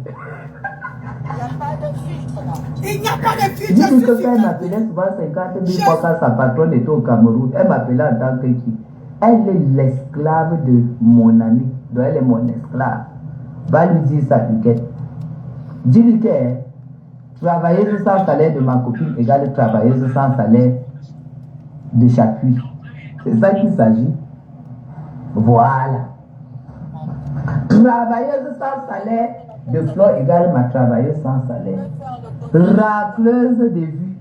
Il n'y a pas de filtre. Dis que quand elle m'appelait souvent 50 000 fois quand sa patronne était au Cameroun, elle m'appelait en tant que qui? Elle est l'esclave de mon ami. Donc elle est mon esclave. Va lui dire ça, Piquette. Dis-lui que travailleuse sans salaire de ma copine égale travailleuse sans salaire de Chapuis. C'est ça qu'il s'agit. Voilà. Travailleuse sans salaire de Flore égale ma travailleuse sans salaire. Racleuse de vues.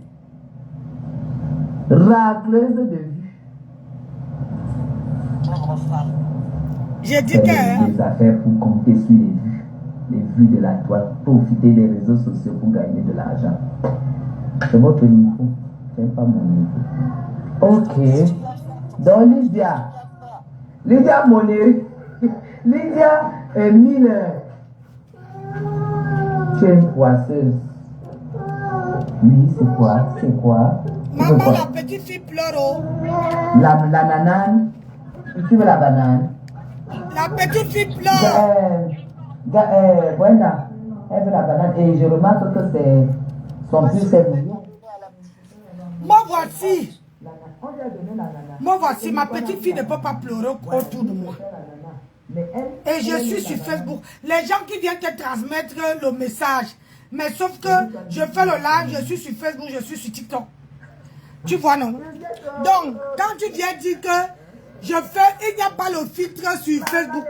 Racleuse de vues. J'ai dit C'est que... des affaires pour compter sur les vues de la toile, profiter des réseaux sociaux pour gagner de l'argent. C'est votre niveau, c'est pas mon niveau. Ok. Donc Lydia Monnerie, Lydia Miller, tu es une poisseuse. Oui, c'est quoi? C'est quoi? Maman, la petite fille pleure. Oh. La banane. Tu veux la banane? La petite fille pleure. Brenda, elle veut la banane. Et je remarque que c'est son plus c'est Moi voici. Moi voici, ma petite fille ne peut pas pleurer autour de moi. Et je suis sur Facebook. Les gens qui viennent te transmettre le message. Mais sauf que je fais le live, je suis sur Facebook, je suis sur TikTok. Tu vois, non? Donc, quand tu viens dire que je fais, il n'y a pas le filtre sur Facebook.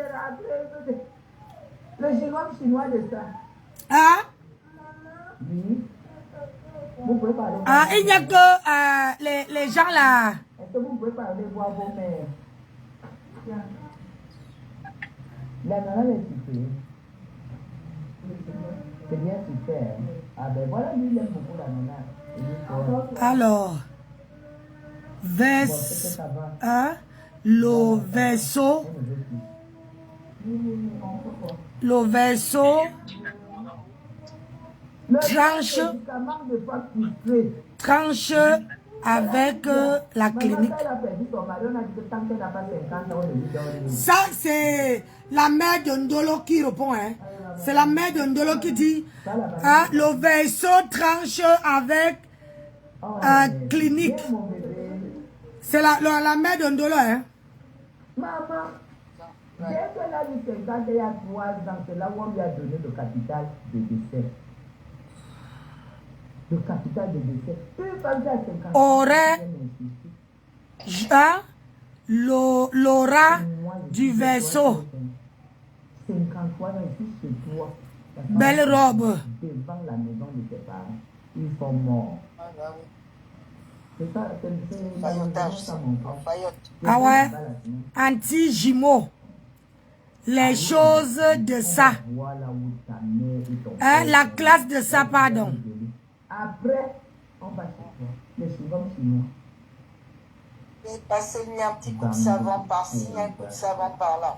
Le chinois de ça. Hein? Oui. Vous pouvez parler. Ah, il n'y a que les gens là. Est-ce que vous pouvez parler voir vos mères? La nana est super. C'est bien super. Ah ben voilà, lui il aime beaucoup la nana. Alors, hein? Le verso. Le verso. Tranche avec la clinique. Ça, c'est la mère de Ndolo qui répond. Hein. C'est la mère de Ndolo qui dit hein, le verso tranche avec clinique. C'est la mère de Ndolo. Hein. Maman, dès qu'elle a eu 50, il y a 3 ans, c'est là où on lui a donné le capital de décès. Le capital de décès. Une femme qui a 50 aurait l'aura du verso. 53 ans ici chez toi. Belle robe. Devant la maison de tes parents. Ils sont morts. C'est ça, ah ouais. Anti-jumeaux. Les choses de ça. Hein, la classe de ça, pardon. Après, on va chez toi. Les chinois chinois. Passer un petit coup de savon par-ci, un coup de savon par-là.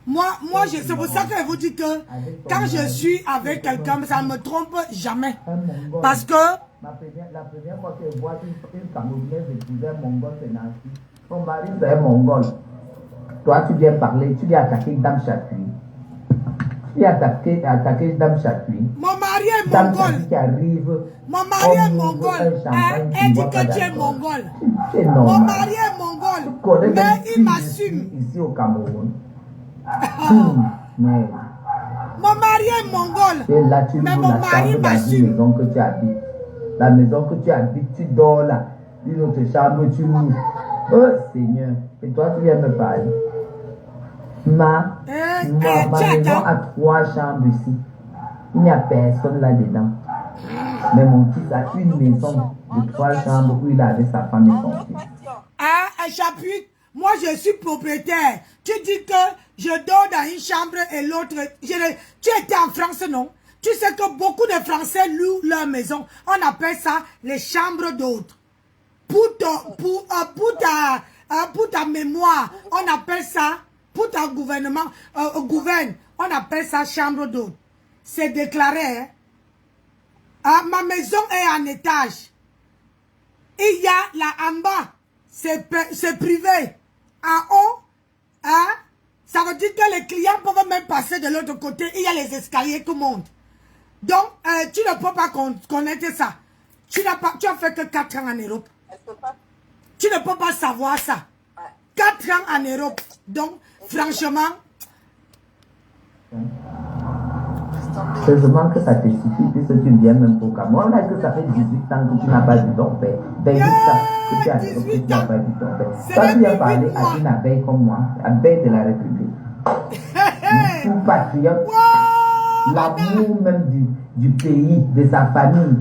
Moi, c'est pour ça que je vous dis que quand je suis avec quelqu'un, ça ne me trompe jamais. Parce que... La première fois que je vois une Camerounaise épouser un Mongol, c'est Nancy. Son mari, c'est un Mongol. Toi, tu viens parler, tu viens attaquer Dame Chatouille. Tu viens attaquer Dame Chatouille. Mon mari est Dame mongol. Chatouille qui arrive. Mon mari est mongol. Elle dit que tu es mongol. C'est normal. Mon mari est mongol. Mais il m'assume. Ici au Cameroun. Mais... Mon mari est mongol. Et là, tu mais loues mon la mari chambre dans une m'assume. maison que tu habites. La maison que tu habites, tu dors là. Une autre chambre, tu loues. Oh Seigneur. Et toi, tu viens me parler. Ma maison a 3 chambres ici. Il n'y a personne là-dedans. Mais mon fils a une maison de 3 chambres où il avait sa femme et son fils. Ah, un chapitre. Moi, je suis propriétaire. Tu dis que je dors dans une chambre et l'autre... Tu étais en France, non? Tu sais que beaucoup de Français louent leur maison. On appelle ça les chambres d'autres. Pour ta mémoire, on appelle ça, pour ta gouvernement, on appelle ça chambre d'autres. C'est déclaré. Hein? Ah, ma maison est en étage. Il y a là en bas, c'est privé. En haut, hein? Ça veut dire que les clients peuvent même passer de l'autre côté. Il y a les escaliers qui montent. Donc, tu ne peux pas connaître ça. Tu as fait que 4 ans en Europe. Tu ne peux pas savoir ça. 4 ans en Europe. Donc, franchement... Heureusement que ça te suffit puisque tu viens même pour Cameroun. On a dit que ça fait 18 ans que tu n'as pas vu ton père. 28 ans que tu n'as pas vu ton père. Toi, tu viens parler à une abeille comme moi, abeille de la République. Hey. Tout patriote. Wow. L'amour même du pays, de sa famille.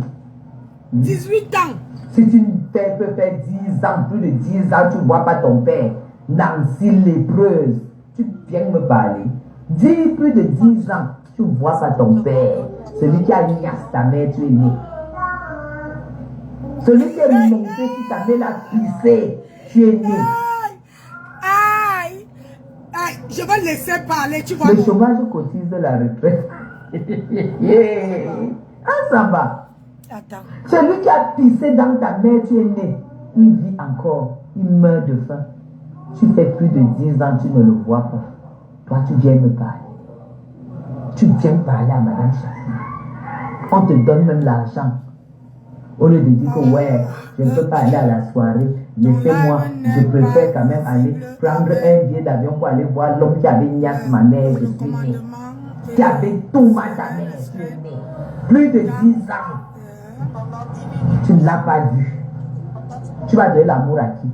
18 ans. Si tu peux faire 10 ans, plus de 10 ans, tu ne vois pas ton père. Nancy lépreuse, tu viens me parler. Dis plus de 10 ans, tu ne vois pas ton père. Celui qui a niasse ta mère, tu es né. Celui qui est monté sur ta mère, l'a pissé, tu es né. Aïe. Aïe. Je vais laisser parler, tu vois. Le chômage cotise de la retraite. Yeah. Ah, ça va. Attends. Celui qui a pissé dans ta mère, tu es né. Il vit encore. Il meurt de faim. Tu fais plus de 10 ans, tu ne le vois pas. Toi, tu viens me parler. Tu viens parler à Madame Chafi. On te donne même l'argent. Au lieu de dire que ouais, je ne peux pas aller à la soirée. Laissez-moi, je préfère quand même aller prendre un billet d'avion pour aller voir l'homme qui avait niasse ma mère. Je suis né. Qui avait tout mal ta mère. Je suis né. Plus de 10 ans. Tu ne l'as pas vu. Tu vas donner l'amour à qui?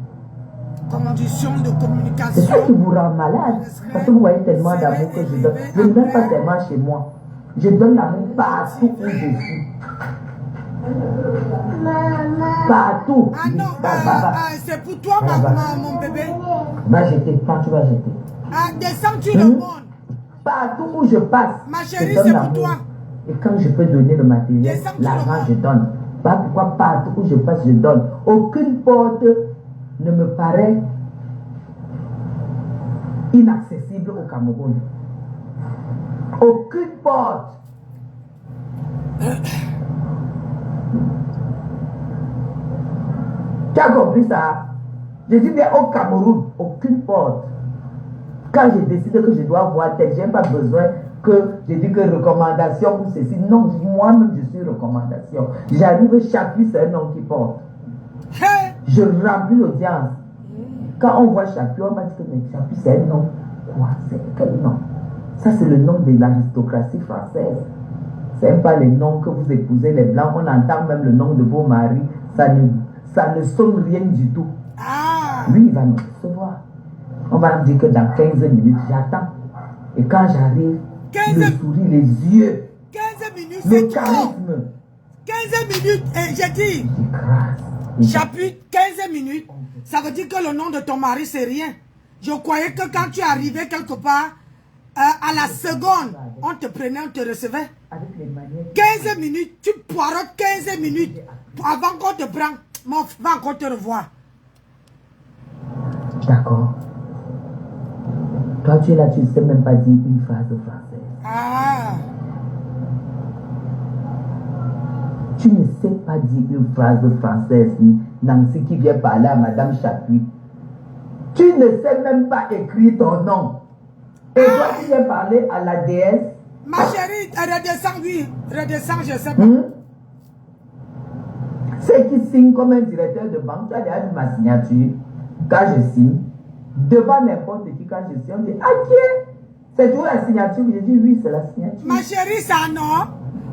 Conditions de C'est communication. ça qui vous rend malade. Parce que vous voyez tellement d'amour que je donne. Je ne donne pas seulement chez moi. Je donne l'amour partout où je suis. Partout. Ah non, c'est pour toi, mon bébé. Va jeter. Quand tu vas jeter. Ah, descends tu le monde. Partout où je passe. Ma chérie, je donne c'est pour l'amour. toi. Et quand je peux donner le matériel, Descends tout le l'argent, monde. je donne. Pas pourquoi partout où je passe, je donne. Aucune porte ne me paraît inaccessible au Cameroun. Aucune porte. Tu as compris ça? Je dis bien au Cameroun, aucune porte. Quand je décide que je dois voir tel, je n'ai pas besoin que je dis que recommandation ou ceci. Non, moi-même je suis recommandation. J'arrive, Chapuis, c'est un nom qui porte. Je remplis l'audience. Quand on voit Chapuis, on va dire que Chapuis, c'est un nom. Quoi? C'est quel nom? Ça, c'est le nom de l'aristocratie française. Ce n'est pas les noms que vous épousez les blancs. On entend même le nom de vos maris. Ça ne sonne rien du tout. Ah. Lui, il va me recevoir. On va me dire que dans 15 minutes, j'attends. Et quand j'arrive, 15 le sourire, les yeux, 15 minutes, le c'est trop. charisme. 15 minutes, et j'ai dit, j'appuie 15 minutes. Ça veut dire que le nom de ton mari, c'est rien. Je croyais que quand tu arrivais quelque part, à la seconde, on te prenait, on te recevait. 15 minutes, tu poirotes 15 minutes avant qu'on te prenne. Mon frère va encore te revoir. D'accord. Toi, tu es là, tu ne sais même pas dire une phrase française. Ah. Tu ne sais pas dire une phrase française, Nancy qui vient parler à Madame Chapuis. Tu ne sais même pas écrire ton nom. Et toi, tu viens parler à la déesse. Ma chérie, redescends, oui. Redescends, je sais pas. C'est qui signe comme un directeur de banque. Tu as déjà vu ma signature. Quand je signe, devant n'importe qui, quand je signe, on dit, ah, qui est? C'est toujours la signature. Je dis, oui, c'est la signature. Ma chérie, c'est un nom.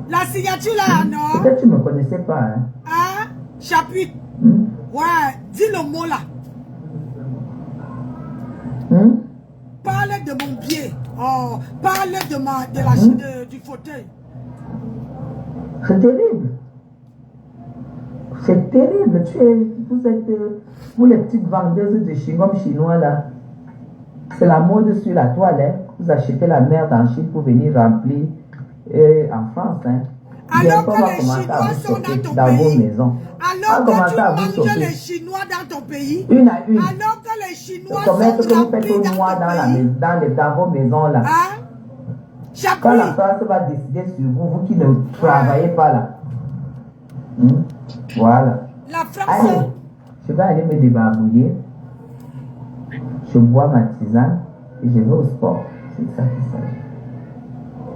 La signature là, non? Peut-être que tu ne me connaissais pas. Hein? Ah, chapitre. Ouais, dis le mot là. Parle de mon pied. Oh, parle de du fauteuil. C'est terrible. C'est terrible. Vous êtes, vous les petites vendeuses de chewing-gum chinois là. C'est la mode sur la toile. Hein. Vous achetez la merde en Chine pour venir remplir en France. Hein. Alors que les Chinois sont dans ton pays. Vos maisons. Alors que tu manges les Chinois dans ton pays. Une à une. Alors que les Chinois Comment est-ce sont que vous remplis faites au dans noir ton dans, pays. dans vos maisons là? Hein? Quand la France va décider sur vous, vous qui ne travaillez pas là. Voilà. La France. Allez, je vais aller me débarbouiller. Je bois ma tisane et je vais au sport. C'est ça qu'il s'agit.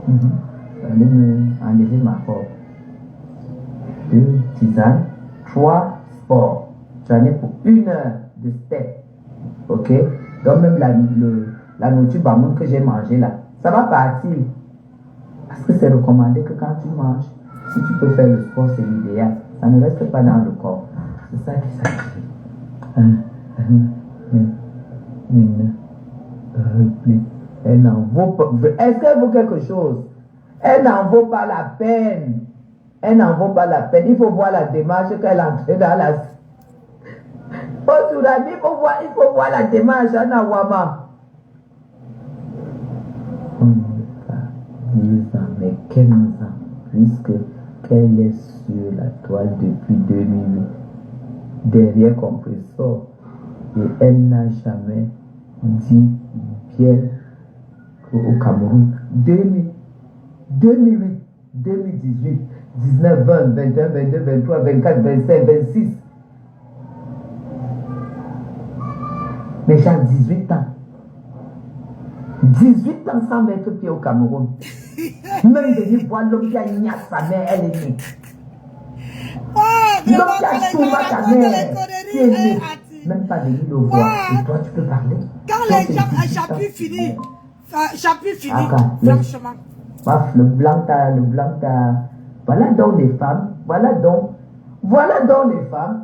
Je vais aller me enlever ma robe. 2 tisanes, 3 sports. J'en ai pour 1 heure de step. Ok? Donc même la nourriture bamoun que j'ai mangée là, ça va partir. Parce que c'est recommandé que quand tu manges, si tu peux faire le sport, c'est l'idéal. Ça ne reste pas dans le corps. C'est ça qui s'agit. Une réplique Elle n'en vaut pas. Est-ce qu'elle vaut quelque chose? Elle n'en vaut pas la peine. Elle n'en vaut pas la peine. Il faut voir la démarche qu'elle a entrée dans la... Aujourd'hui, il faut voir la démarche, Anna Wama. On n'est pas 10 ans, mais 15 ans, puisque qu'elle est sur la toile depuis 2008, derrière compresseur, et elle n'a jamais dit bien au Cameroun. 2008, 2018, 19, 20, 21, 22, 23, 24, 25, 26. Mais j'ai 18 ans. 18 ans sans mettre pied au Cameroun. Même de voir l'homme qui a igné sa mère, elle est née. L'homme qui a souvent sa mère, qui est née. Même pas de lui le voir. Et toi, tu peux parler. Quand les gens, chapitre fini, franchement. Le blanc, t'as. Voilà donc les femmes, voilà donc les femmes,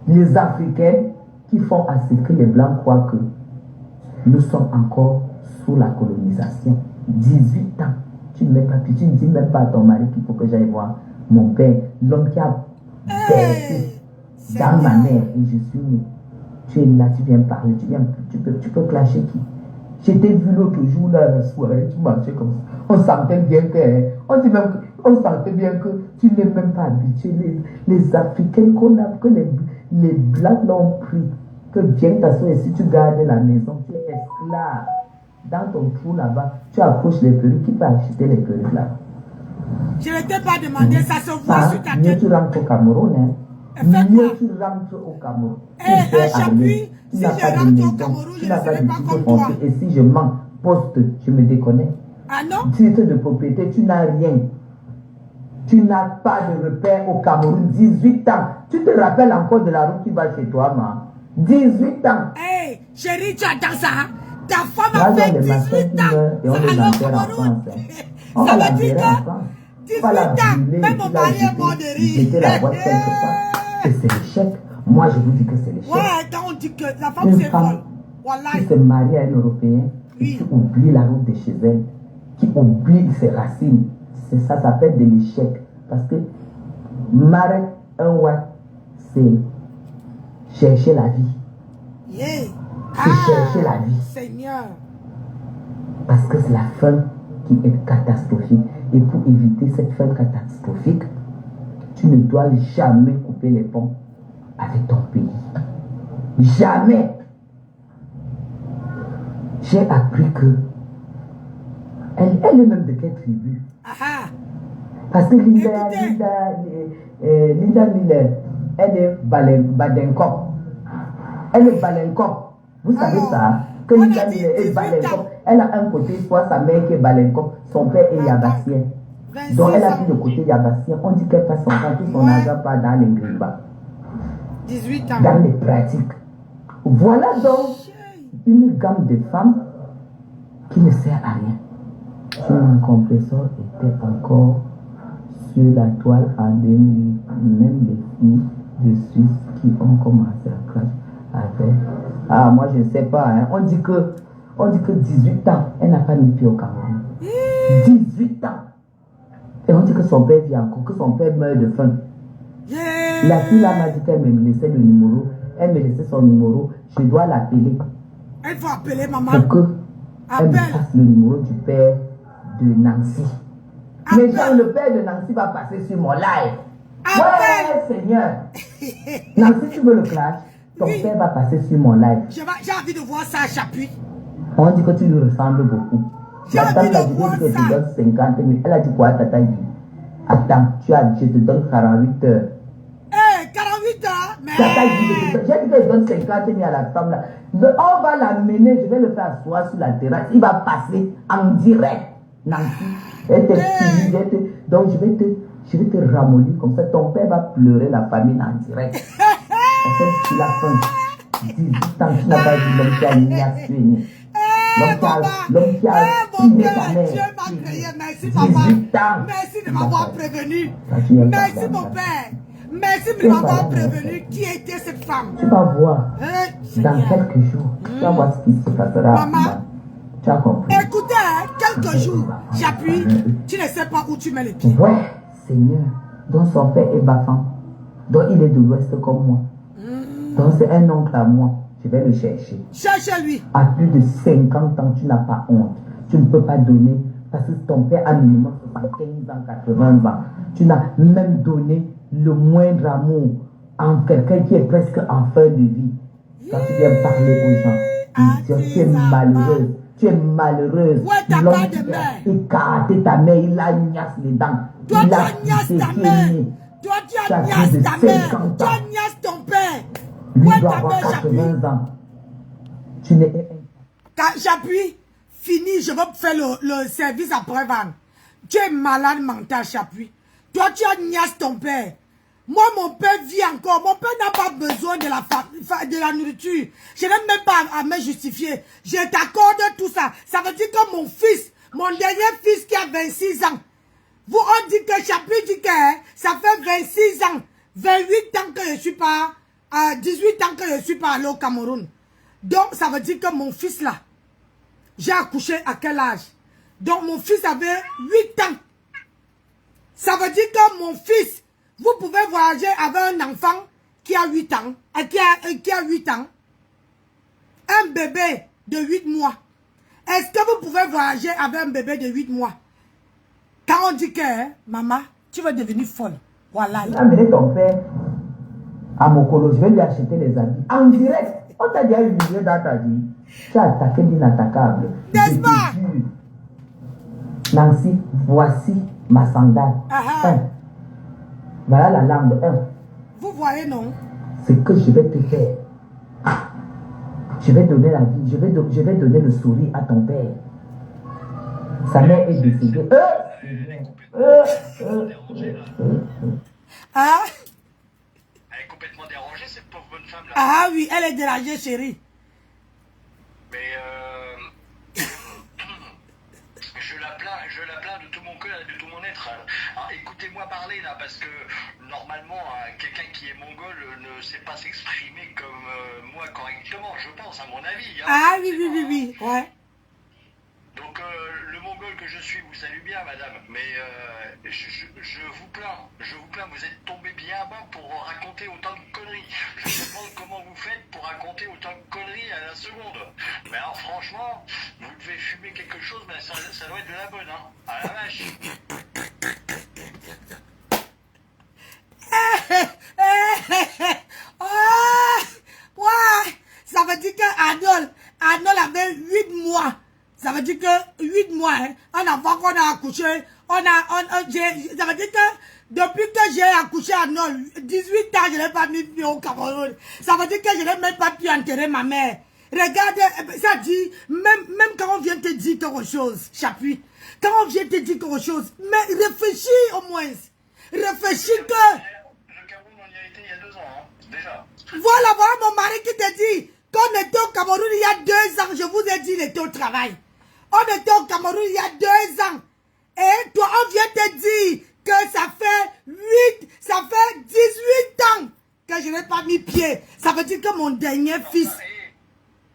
les Africaines qui font à ce que les blancs croient que nous sommes encore sous la colonisation. 18 ans, tu ne dis même pas à ton mari qu'il faut que j'aille voir mon père, l'homme qui a bercé dans ma mère et je suis né. Tu es là, tu viens parler, tu peux clasher qui? J'étais vu l'autre jour là, la soirée, tu marchais comme ça. On sentait bien que, on sentait bien que tu n'es même pas habitué. Les Africains que les Blancs l'ont pris, que viens t'asseoir et si tu gardes la maison, tu es esclave. Dans ton trou là-bas, tu accroches les perruques, qui peut acheter les perruques là? Je ne t'ai pas demandé, ça se voit sur ta mieux tête. tu rentres au Cameroun, hein. Mieux tu rentres au Cameroun. Chapuis, si je rentre au Cameroun, je ne serai pas comme toi. Et si je mens, poste, tu me déconnais. Ah non? Titre de propriété, tu n'as rien. Tu n'as pas de repère au Cameroun. 18 ans. Tu te rappelles encore de la route qui va chez toi, ma? 18 ans. Hé, chérie, tu attends ça, hein? Ta femme a fait 18 ans. Et on les enterre en France. On va la enterrer en France. 18 ans, même mon mari est mort de rire. C'était la boîte quelque part. Et c'est l'échec. Moi, je vous dis que c'est l'échec. Ouais, quand on dit que la femme c'est folle. Voilà. Qui se marie à un Européen, qui oublie la route de chez elle, qui oublie ses racines. Ça s'appelle de l'échec. Parce que marier un roi, c'est chercher la vie. Yeah. C'est chercher la vie. Seigneur. Parce que c'est la fin qui est catastrophique. Et pour éviter cette fin catastrophique, tu ne dois jamais couper les ponts avec ton pays. Jamais. J'ai appris que elle est même de quelle tribu? Parce que Linda Miller, elle est Badenkop. Elle est Balenkop. Vous savez ça? Que Linda Miller est Balenkop. Elle a un côté, soit sa mère qui est Balenkop, son père est Yabassien. Donc elle a pris le côté Yabassien. On dit qu'elle passe son temps, tout son argent pas dans les gribas. 18 ans. Dans les pratiques. Voilà donc une gamme de femmes qui ne sert à rien. Mon compresseur était encore sur la toile en 2008. Même les filles de Suisse qui ont commencé à cracher avec. Ah, moi je ne sais pas. Hein. On dit que 18 ans, elle n'a pas mis pied au Cameroun. 18 ans. Et on dit que son père vit encore, que son père meurt de faim. La fille là m'a dit qu'elle me laissait le numéro. Elle me laissait son numéro. Je dois l'appeler. Elle faut appeler maman. Pour que elle me fasse le numéro du père de Nancy. Mais genre, le père de Nancy va passer sur mon live. Ouais, Seigneur. Nancy, tu veux le clash? Ton père va passer sur mon live. J'ai envie de voir ça à Chapuis. On dit que tu lui ressembles beaucoup. La dame l'a dit que tu donnes 50 000. Elle a dit quoi, Tata dit? Attends, je te donne 48 heures. 48 heures? Mais... Tata dit, j'ai dit que je donne 50 000 à la femme là. On va l'amener, je vais le faire asseoir sur la terrasse. Il va passer en direct. Nancy, donc je vais te ramollir comme ça. Ton père va pleurer la famine en direct. C'est la fin. 18 ans, tu n'as pas dit l'homme qui a ignoré. L'homme qui a tué ta mère. Dieu m'a créé, merci maman. Merci de m'avoir prévenu. Merci mon père. Merci de m'avoir prévenu qui était cette femme. Tu vas voir dans quelques jours. Tu vas voir ce qui se passera. Maman. Tu as compris? Écoutez, hein, quelques jours, j'appuie, tu ne sais pas où tu mets les pieds. Ouais, Seigneur. Donc son père est Bafan. Donc il est de l'Ouest comme moi. Donc c'est un oncle à moi. Je vais le chercher. Cherchez-lui. À plus de 50 ans, tu n'as pas honte. Tu ne peux pas donner parce que ton père a minimum 75 ans, 80 ans. Tu n'as même donné le moindre amour en quelqu'un qui est presque en fin de vie. Quand tu viens parler aux gens, tu es malheureuse. Tu es malheureuse. Ouais, t'as pas de mère. Écarté ta mère, il a gnasse les dents. Toi, Il tu a as gnasse ta pissé, mère. qui est né. Toi, tu Tu as as plus gnasse de ta mère. 50 ans. Tu as gnasse ton père. Lui Ouais, doit ta avoir mère, j'appuie. 80 ans. Tu n'es... Quand j'appuie, fini, je vais faire le service après-vente. Tu es malade mental, j'appuie. Toi, tu as gnasse ton père. Moi, mon père vit encore. Mon père n'a pas besoin de la nourriture. Je n'ai même pas à me justifier. Je t'accorde tout ça. Ça veut dire que mon fils, mon dernier fils qui a 26 ans, vous on dit que Chapuis dit que ça fait 26 ans, 28 ans que je suis pas, 18 ans que je suis pas allé au Cameroun. Donc, ça veut dire que mon fils là, j'ai accouché à quel âge? Donc, mon fils avait 8 ans. Ça veut dire que mon fils, vous pouvez voyager avec un enfant qui a 8 ans, qui a 8 ans, un bébé de 8 mois. Est-ce que vous pouvez voyager avec un bébé de 8 mois? Quand on dit que, maman, tu vas devenir folle. Voilà. Amener ton père à Mokolo, je vais lui acheter les habits. En direct, on t'a déjà humilié dans ta vie. Tu as attaqué l'inattaquable. N'est-ce pas? Nancy, voici ma sandale. Voilà la langue. Vous voyez, non? Ce que je vais te faire. Je vais donner la vie. Je vais donner le sourire à ton père. Sa mère est décédée. Ah? Elle est complètement dérangée, cette pauvre bonne femme là. Ah oui, elle est dérangée, chérie. Mais je la plains de tout mon cœur et de tout mon être. Alors, écoutez-moi parler là, parce que normalement, quelqu'un qui est mongol ne sait pas s'exprimer comme moi correctement, je pense, à mon avis. Hein. Ah oui, ouais. Donc le mongol que je suis vous salue bien, madame, mais je vous plains, vous êtes tombé bien bas pour raconter autant de conneries. Je me demande comment vous faites pour raconter autant de conneries à la seconde. Mais alors franchement, vous devez fumer quelque chose, mais ça doit être de la bonne, hein, à la vache. Ouais, ça veut dire que Arnold avait 8 mois. Ça veut dire que 8 mois, hein, un enfant qu'on a accouché, ça veut dire que depuis que j'ai accouché à Nol, 18 ans, je n'ai pas mis pied au Cameroun. Ça veut dire que je n'ai même pas pu enterrer ma mère. Regardez, ça dit, même quand on vient te dire quelque chose, Chapuis, quand on vient te dire quelque chose, mais réfléchis au moins. Réfléchis que... Le Cameroun, on y a été il y a 2 ans, hein, déjà. Voilà mon mari qui te dit, quand on était au Cameroun il y a 2 ans, je vous ai dit, il était au travail. On était au Cameroun il y a 2 ans. Et toi, on vient te dire que ça fait 18 ans que je n'ai pas mis pied. Ça veut dire que mon dernier fils...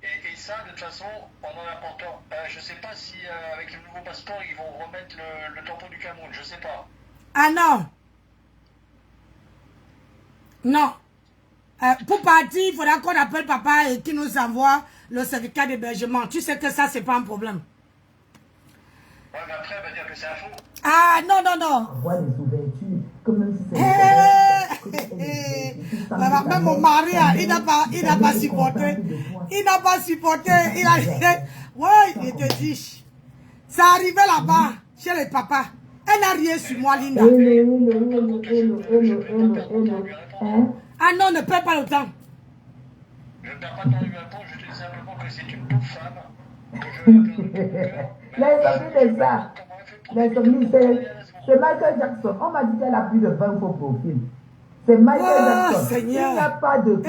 Et ça, de toute façon, pendant l'important, je ne sais pas si avec le nouveau passeport, ils vont remettre le tampon du Cameroun, je ne sais pas. Ah non. Non. Pour partir, il faudra qu'on appelle papa et qu'il nous envoie le certificat d'hébergement. Tu sais que ça, c'est pas un problème. Ouais, mais après, elle va dire que c'est un faux. Ah, non. Voit les ouvertures, comme même si c'est... Même mon mari, il n'a pas supporté. Il n'a pas supporté. Il a dit, ouais, il te dit. Ça arrivait là-bas, chez les papas. Elle n'a rien sur moi, Linda. Ah non, ne perds pas le temps. Je ne perds pas de temps du temps, je te dis simplement que c'est une pauvre femme. Les ça. C'est Michael Jackson. On m'a dit qu'elle a plus de 20 faux profils. C'est Michael Jackson. Seigneur. Il n'y a pas de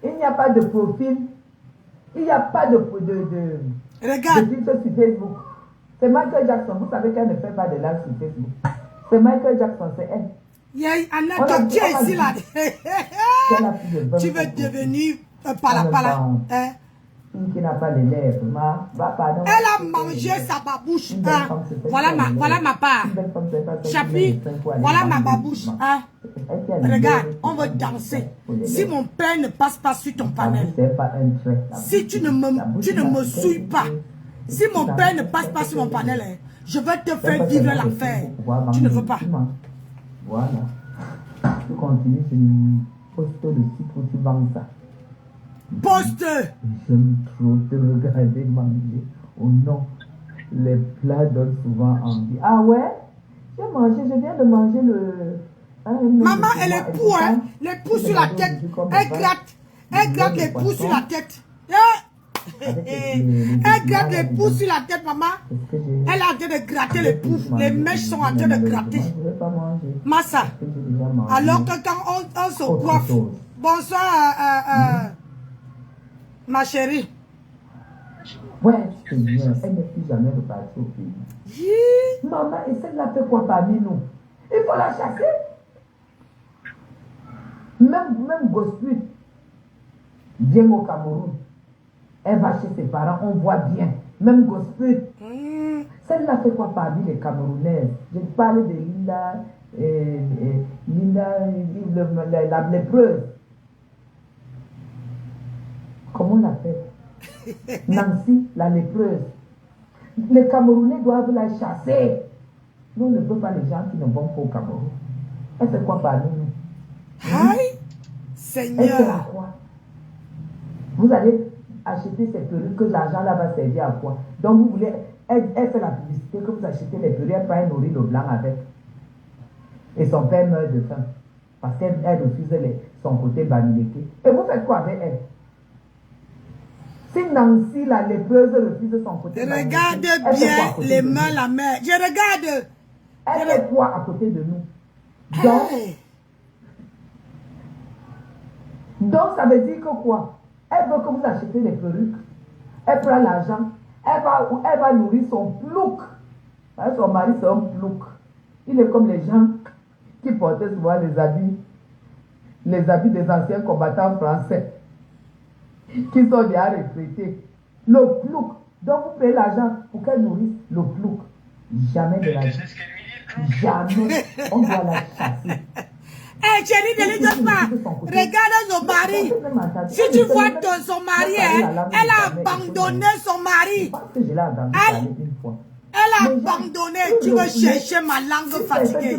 il n'y a pas de profil. Il n'y a pas de Regarde. de filtre sur Facebook. C'est Michael Jackson. Vous savez qu'elle ne fait pas de live sur Facebook. C'est Michael Jackson, c'est elle. Il y a un autre qui est ici là. Tu veux devenir par là. Hein? qui n'a pas les lèvres. Pardon. Elle a mangé sa babouche. Hein. Voilà ma part. Chapi, voilà ma babouche. Hein. Regarde, on veut danser. Si mon père ne passe pas sur ton panel, si tu ne me souilles pas, si mon père ne passe pas sur mon panel, hein, je vais te faire vivre l'enfer. Tu ne veux pas. Voilà. Tu continues, tu me postes le site où tu vends ça. Poste. J'aime trop te regarder manger. Oh non, les plats donnent souvent envie. Ah ouais? J'ai mangé, je viens de manger le... Maman, elle est pou, hein? Les poux sur la tête. Elle gratte les poux sur la tête. Elle gratte les poux sur la tête, maman. Elle est en train de gratter les poux. Les mèches sont en train de gratter. Massa. Alors que quand on se coiffe. Bonsoir, ma chérie. Ouais, c'est bien. Elle n'est plus jamais repartie au pays. Maman, et celle-là fait quoi parmi nous? Il faut la chasser. Même Gospel vient au Cameroun. Elle va chez ses parents, on voit bien. Même Gospel. Celle-là fait quoi parmi les Camerounaises? Je parle de la lépreuse. Comment on l'appelle? Nancy, la lépreuse. Les Camerounais doivent la chasser. Nous, on ne peut pas les gens qui ne vont pas au Cameroun. Elle fait quoi parmi nous? Aïe, Seigneur. Elle fait à quoi? Vous allez acheter ces perruques, que l'argent là va servir à quoi? Donc vous voulez, elle fait la publicité que vous achetez les perruques, elle prend nourrir le blanc avec. Et son père meurt de faim. Parce qu'elle refuse son côté bamileke. Et vous faites quoi avec elle? Si Nancy, la lépreuse, refuse son côté bamileke, regarde bien les mains, la mère. Je regarde. Elle est quoi à côté de nous? Donc ça veut dire que quoi? Elle veut que vous achetez les perruques. Elle prend l'argent. Elle va nourrir son plouc. Son mari, c'est un plouc. Il est comme les gens qui portaient souvent les habits des anciens combattants français qui sont déjà retraités. Le plouc. Donc vous payez l'argent pour qu'elle nourrisse le plouc. Jamais de la vie. Jamais. On doit la chasser. Eh, chérie, ne lui donne pas. Regarde son mari. Si tu vois son mari, elle a abandonné son mari. Elle a abandonné. Tu veux chercher ma langue fatiguée.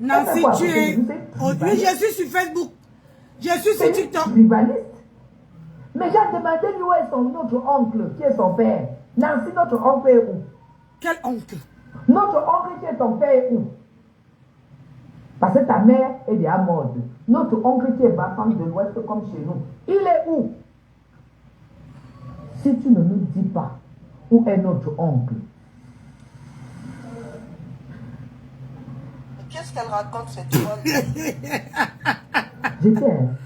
Nancy, tu es... Oui, je suis sur Facebook. Je suis sur TikTok. Mais j'ai demandé où est notre oncle, qui est son père. Nancy, notre oncle est où? Quel oncle? Notre oncle qui est ton père est où? Parce que ta mère est déjà morte. Notre oncle qui est Bafang de l'Ouest comme chez nous, il est où? Si tu ne nous dis pas où est notre oncle. Qu'est-ce qu'elle raconte cette folle? Je t'aime.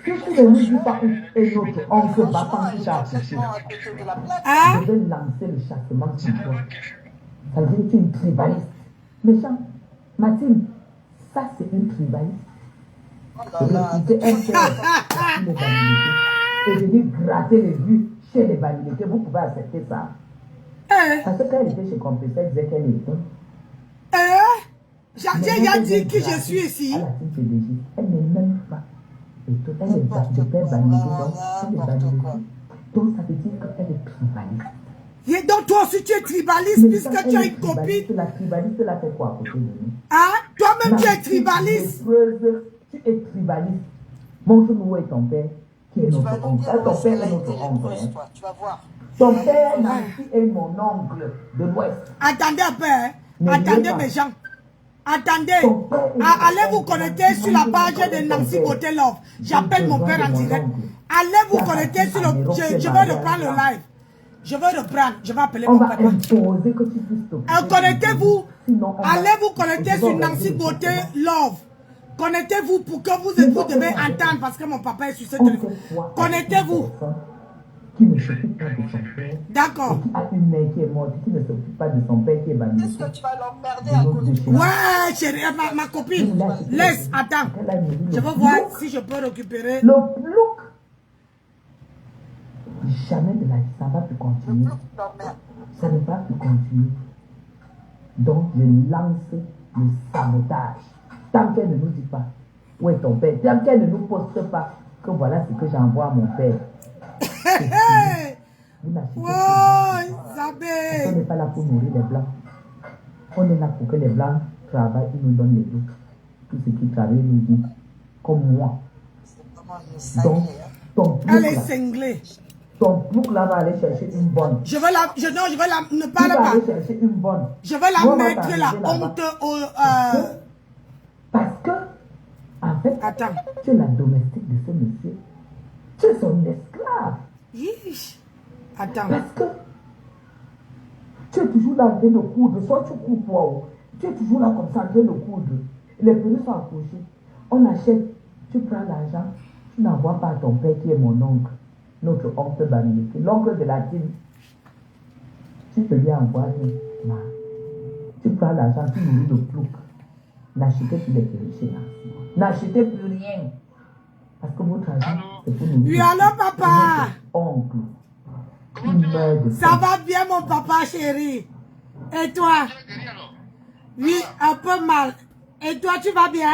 Si tu ne nous dis pas où est notre oncle Bafang qui t'a accouché, je vais lancer le chassement sur toi. Ça veut dire que tu es une tribaliste. Méchant. Mathilde. Ça, c'est une tribaliste. Et je dis gratter les vues chez les bamileke. Vous pouvez accepter ça. Parce que quand elle était chez Compresseur, elle disait qu'elle était. J'ai dit que je suis ici. Elle n'est même pas. Elle est bamileke. Donc ça veut dire qu'elle est tribaliste. Et donc toi aussi tu es tribaliste puisque tu as une copine. La tribaliste l'a fait quoi à côté de nous? Ah, toi-même tu es tribaliste. Tu es tribaliste. Montre-nous où est ton père qui est notre oncle. Ton père est notre oncle. Tu vas voir. Ton père Nancy est mon oncle de l'Ouest. Attendez un peu, hein. Attendez mes gens. Attendez. Allez vous connecter sur la page de Nancy Beauté Love. J'appelle mon père en direct. Allez vous connecter sur le... Je vais reprendre le live. Je vais reprendre, je vais appeler mon papa. Connectez-vous. Allez vous connecter sur Nancy Beauté Love. Connectez-vous pour que vous devez entendre parce que mon papa est sur ce téléphone. Connectez-vous. Qui ne s'occupe pas de son père. D'accord. Qui a une mère qui est morte, qui ne s'occupe pas de son père qui est banni. Qu'est-ce que tu vas l'emmerder à cause de toi? Ouais, chérie, ma copine. Laisse, attends. Je veux voir si je peux récupérer. Le plouc. jamais de la vie, ça ne va plus continuer. Le plus t'emmerde. Ça ne va plus continuer. Donc, je lance le sabotage. Tant qu'elle ne nous dit pas où est ton père, tant qu'elle ne nous poste pas que voilà ce que j'envoie à mon père. Vous n'achetez pas. On n'est pas là pour nourrir les blancs. On est là pour que les blancs travaillent, ils nous donnent les doutes. Tout ce qui travaille nous dit, comme moi. Donc, ton Elle plouc est là, cinglée. ton plouc là va aller chercher une bonne. Je veux la... non, je veux la... Ne Tu parle vas pas. aller chercher une bonne. Je veux la Moi, on va mettre t'arriver la là-bas. honte au... Parce que, en fait, Attends. tu es la domestique de ce monsieur. Tu es son esclave. Yish. Attends. Parce que tu es toujours là en train de coudre. Soit tu coupes toi, tu es toujours là comme ça en train de coudre. Les pneus sont accrochés. On achète, tu prends l'argent, tu n'envoies pas à ton père qui est mon oncle, notre oncle Bamileke, l'oncle de la team. Tu te lui envoies là. Tu prends l'argent, tu nourris le plouc. N'achetez plus les péchés là. N'achetez plus rien. Parce que votre argent, c'est pour nourrir. Oui, allô, papa? Oncle. Il meurt de Ça va bien, mon papa chéri. Et toi? Oui, un peu mal. Et toi, tu vas bien?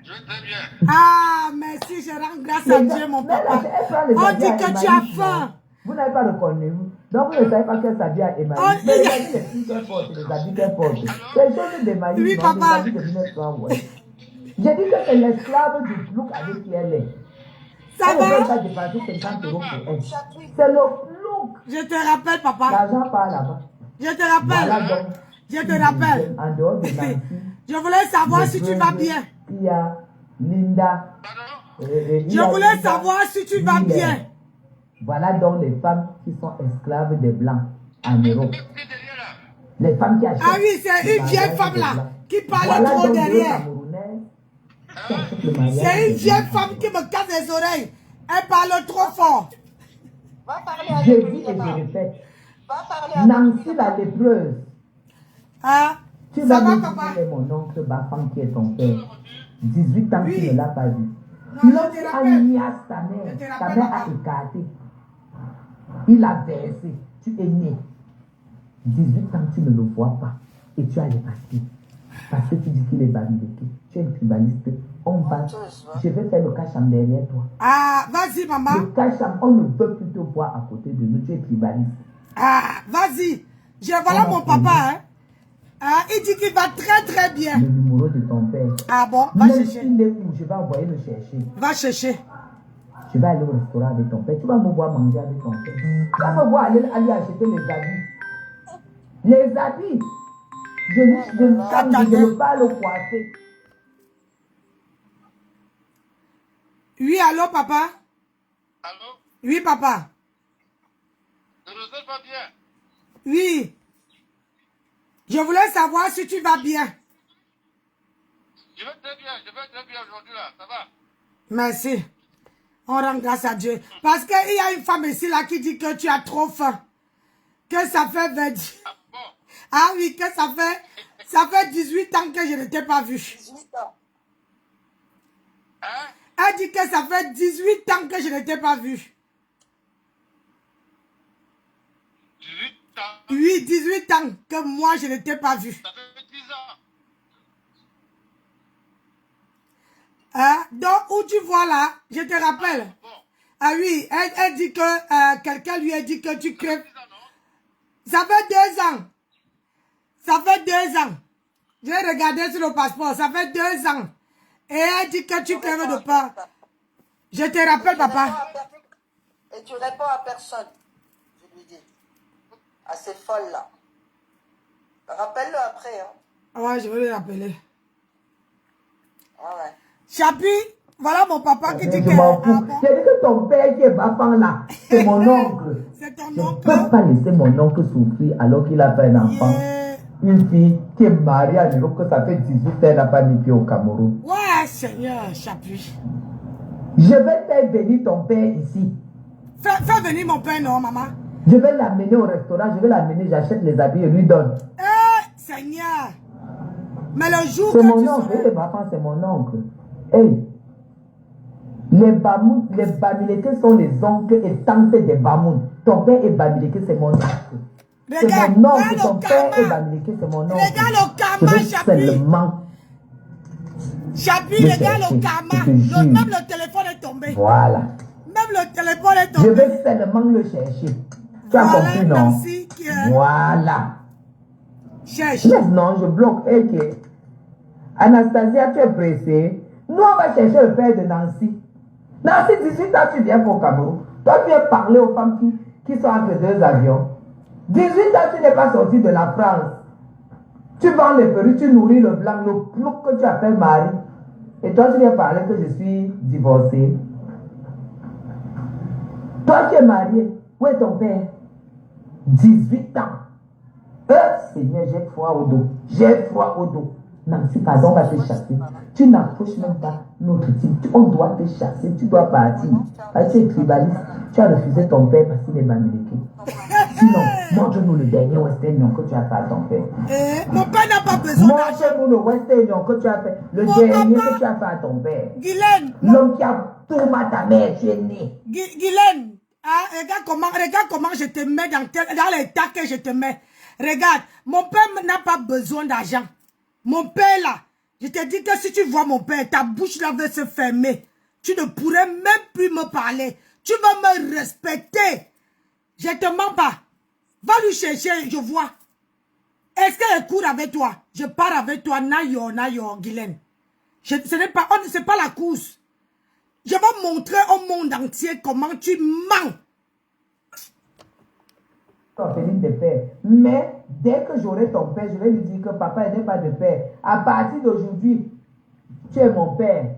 Je vais très bien. Ah, merci, je rends grâce à Dieu, mon papa. On dit que tu as faim. Vous n'avez pas reconnu. Donc vous ne savez pas qu'elle s'habille à Emmaüs. Mais les habits, les filles qu'elle porte, les habits qu'elle porte. C'est les choses d'Emmaüs. Oui, non, papa. les habits de 1900, ouais. J'ai dit que c'est l'esclave du plouc avec qui elle est. Ça Elle ne va? peut pas dépasser 50 € pour elle. C'est le plouc. Je te rappelle, papa. L'argent part là-bas. Je te rappelle. Voilà donc. Je te rappelle. En dehors de Nancy. Je voulais savoir si tu vas bien. Il y a Linda. Je voulais savoir si tu vas bien. Voilà donc les femmes qui sont esclaves des Blancs en Europe. Les femmes qui achètent. Ah oui, c'est une vieille femme là qui parle trop derrière. C'est une vieille femme qui me casse les oreilles. Elle parle trop fort. Va parler à Je lui dis et je là-bas. répète. Va parler à Nancy la lépreuse. Ah, Tu ça vas va, me papa? dire que mon oncle Bafang qui est ton père. 18 ans Oui. tu ne l'as pas vu. Non, je te Lorsque rappelle. Agnès, ta Je te mère rappelle, a papa. écarté. Il a versé. Tu es né. 18 ans tu ne le vois pas. Et tu as les papiers. Parce que tu dis qu'il est Bamileke. Tu es un tribaliste. On va. Je vais faire le cacham derrière toi. Ah, vas-y, maman. Le cacham, on ne peut plus te voir à côté de nous. Tu es tribaliste. Ah, vas-y. Je voilà mon papa, hein. Ah, il dit qu'il va très très bien. Le numéro de ton père. Ah bon, va Même chercher. s'il est où, je vais envoyer le chercher. Va chercher. Je vais aller au restaurant avec ton père. Tu vas me voir manger avec ton père. Tu vas me voir aller acheter les habits. Les habits. Je ne veux pas le coiffer. Oui, allô, papa? Allô? Oui, papa. Je ne sais pas bien. Oui. Je voulais savoir si tu vas bien. Je vais très bien aujourd'hui là, ça va? Merci. On rend grâce à Dieu. Parce qu'il y a une femme ici là qui dit que tu as trop faim. Que ça fait 20... Ah bon? Ah oui, que ça fait 18 ans que je ne t'ai pas vu. 18 ans. Hein? Elle dit que ça fait 18 ans que je ne t'ai pas vu. 18 ans? Oui, 18 ans que moi je ne t'ai pas vu. Ça fait 10 ans. Hein? Donc, où tu vois là, je te rappelle. Bon, Ah oui, elle dit que quelqu'un lui a dit que tu crèves. 10 ans, non? Ça fait 2 ans. Ça fait 2 ans. J'ai regardé sur le passeport. Ça fait 2 ans. Et elle dit que tu crèves de peur. Je te rappelle, papa. Et tu réponds à personne. Je lui dis. À ces folles là. Rappelle-le après. Hein. Ouais, je vais le rappeler. Ah ouais. Chapi, voilà mon papa qui dit Je que... m'en fous. Ah bon? J'ai dit que ton père qui est Bafang là, c'est mon oncle. C'est ton Je ne oncle. peux pas laisser mon oncle souffrir alors qu'il a fait un enfant. Yeah. Une fille qui est mariée à Europe, que ça fait 18 ans, elle n'a pas mis pied au Cameroun. Ouais, Seigneur, Chapi. Je vais faire venir ton père ici. Fais venir mon père, non, maman. Je vais l'amener au restaurant, je vais l'amener, j'achète les habits et lui donne. Eh, Seigneur. Mais le jour C'est que mon tu oncle, seras... et ma femme, c'est mon oncle. Hey, Les Bamileke sont les oncles et tantes des Bamoun. Ton père est Bamileke, c'est mon oncle. C'est mon oncle, ton père est Bamileke, c'est mon oncle. Regarde le karma, Je vais seulement... Chapi, regarde le karma. Même le téléphone est tombé. Voilà. Même le téléphone est tombé. Je vais seulement le chercher. Tu as compris, non? Nancy, Voilà. cherche. Non, je bloque. Ok. Anastasia, tu es pressée. Nous, on va chercher le père de Nancy. Nancy, 18 ans, tu viens pour Cameroun. Toi, tu viens parler aux femmes qui sont entre deux avions. 18 ans, tu n'es pas sorti de la France. Tu vends les perruques, tu nourris le blanc, le plouc que tu appelles Marie. Et toi, tu viens parler que je suis divorcée. Toi, tu es marié. Où est ton père? 18 ans. Seigneur, j'ai froid au dos. J'ai froid au dos. Nancy, pardon, on va te chasser. Tu n'approches même pas notre type. On doit te chasser. Tu dois partir. Parce que tu es tribaliste. Tu as refusé ton père parce qu'il est Bamileke. Sinon, montre-nous le dernier Western Union que tu as fait à ton père. Mon père n'a pas besoin d'argent. Montre-nous le Western Union que tu as fait. Le dernier que tu as fait à ton père. Guylaine. L'homme qui a tourmenté ta mère, tu es né. Guylaine. Ah, regarde comment je te mets dans l'état que je te mets. Regarde, mon père n'a pas besoin d'argent. Mon père là, je te dis que si tu vois mon père, ta bouche là va se fermer. Tu ne pourrais même plus me parler. Tu vas me respecter. Je te mens pas. Va lui chercher, je vois. Est-ce qu'elle court avec toi? Je pars avec toi, nayo, Guylaine. Ce n'est pas, c'est pas la course. Je vais montrer au monde entier comment tu mens. Des pères. Mais dès que j'aurai ton père, je vais lui dire que papa n'est pas de père. À partir d'aujourd'hui, tu es mon père.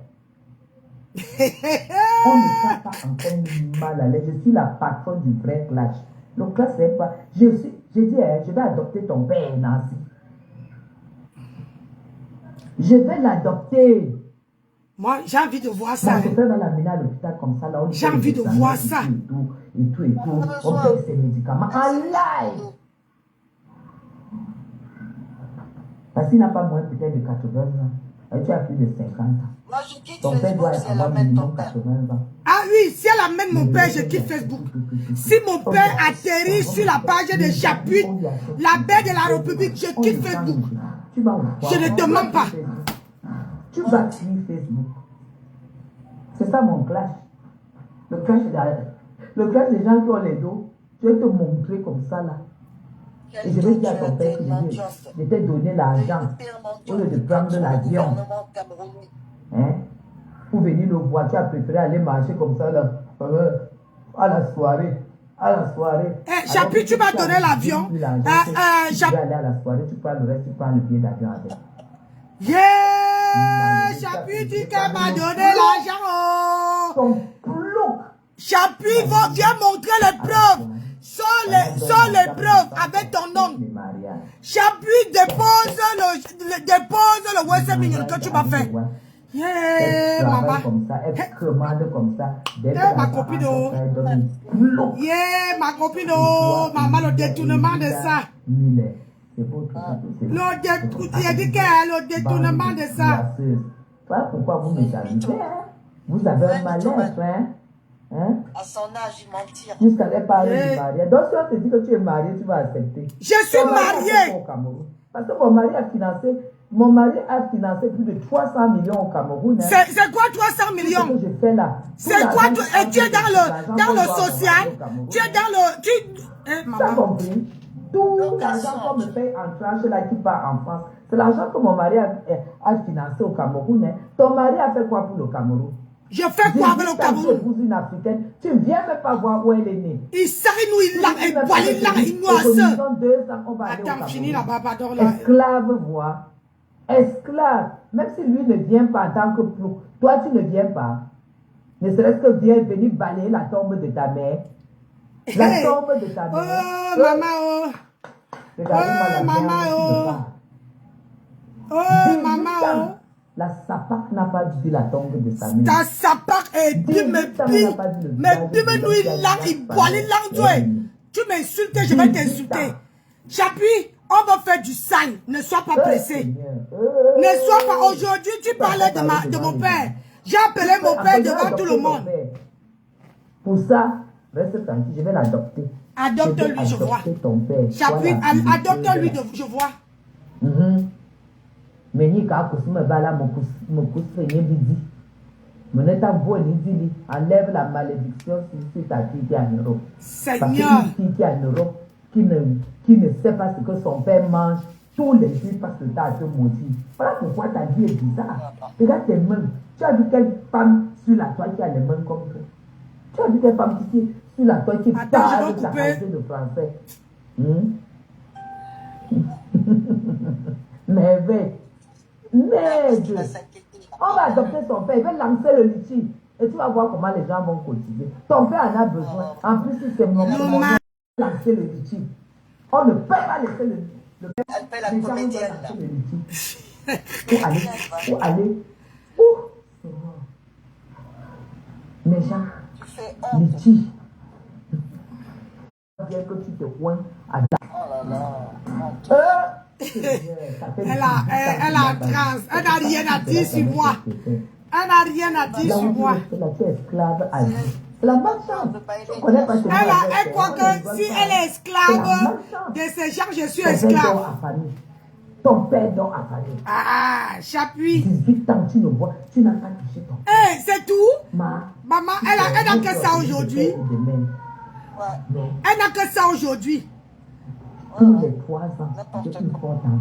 On ne sent pas encore mal à l'aise. Je suis la patronne du vrai clash. Le clash, c'est pas. Je dis, je vais adopter ton père, Nancy. Je vais l'adopter. Moi, j'ai envie de voir ça. Mon père va l'amener à l'hôpital comme ça. J'ai envie de voir ça. Et tout. On paye ses médicaments en live. Parce qu'il n'a pas moins peut-être de 80 ans. Et tu as plus de 50 ans. Moi, je quitte Ton père doit Facebook si elle avoir amène ton minimum père. 80 ans. Ah oui, si elle amène mon père, je quitte Facebook. Si mon père atterrit sur la page de Chapuis, la baie de la République, je quitte Facebook. Je ne te mens pas. Tu vas suivre Facebook. C'est ça mon clash. Le clash des gens qui ont les dos. Je vais te montrer comme ça là. Et je vais dire à ton père que je t'ai donné l'argent au lieu de prendre l'avion. Hein? Pour venir le voir, tu as préféré aller marcher comme ça là, à la soirée. Chapi, tu m'as donné l'avion. Tu vas aller à la soirée, tu prends le reste, tu prends le billet d'avion avec. Yeah! Chapi, tu m'as donné l'argent. Chapi, viens montrer les preuves. Sans les preuves avec ton nom. Chapi, dépose le Western Union que tu m'as fait. Yeah, maman. Ma copine. Yeah, ma copine. Maman, le détournement de ça. Le détournement de ça. Voilà pourquoi vous me ajoutez. Vous avez un mal-être, hein? À son âge, il mentit. Tu savais parler du mariage. Donc, si on te dit que tu es marié, tu vas accepter. Je suis mariée. Parce que mon mari a financé plus de 300 millions au Cameroun. Hein. C'est quoi 300 millions? C'est ce que je fais là. C'est quoi? Et tu es dans le social? Tu es dans le... Tu as compris? Tout l'argent qu'on me paye en tranche là qui part en France, c'est l'argent que mon mari a financé au Cameroun. Hein. Ton mari a fait quoi pour le Cameroun? Je fais quoi avec le Cameroun? Une Africaine, tu ne viens même pas voir où elle est née. Il s'arrête nous, il attends, fini là-bas, pardon. Esclave, voix. Esclave. Même si lui ne vient pas en tant que plou, toi tu ne viens pas. Ne serait-ce que viens venir balayer la tombe de ta mère. La tombe de ta mère. Oh, maman, oh. Regardez-moi maman, oh. Oh, maman, oh. La Sapak n'a pas vu la tombe de sa mère. Ta Sapak est dit, mais dis-moi, il boit les langues. Tu m'insultes, je vais t'insulter. Chapuis, on va faire du sale. Ne sois pas pressé. Ne sois pas. Aujourd'hui, tu parlais de mon père. J'ai appelé mon père devant tout le monde. Pour ça, reste tranquille, je vais l'adopter. Adopte-lui, je vois. J'appuie, adopte-lui, je vois. Mais ni quand tu me bats là, mon coup se dit. Mon état beau ni dit, enlève la malédiction sur ta fille qui est en Europe. Seigneur. Parce qu'une fille qui est en Europe, qui ne sait pas ce que son père mange tous les jours parce que tu as été maudit. Voilà pourquoi ta vie est bizarre. Regarde tes mains. Tu as vu quelle femme sur la toile qui a les mains comme toi? Tu as vu quelle femme qui sur la toile qui parle de sa qualité de français? Merveille. Merde. On va adopter son père, il va lancer le litchi. Et tu vas voir comment les gens vont cotiser. Ton père en a besoin. En plus, si c'est mon père, lancer le litchi. On ne peut pas laisser le père. Elle paie la comédienne. Pour aller. Méchant. Litchi. Bien que tu te pointes à ta. Oh là là. Elle a trans. Elle n'a rien à dire sur moi. Elle n'a rien à dire sur moi. La malchance. Elle croit que si elle est esclave de ces gens, je suis esclave. Ton père dort à famille. Ah, j'appuie. 18 ans, tu ne vois, tu n'as pas touché ton père. Eh, c'est tout? Maman, elle a que ça aujourd'hui. Elle n'a que ça aujourd'hui. Tous les 3 ans, je suis content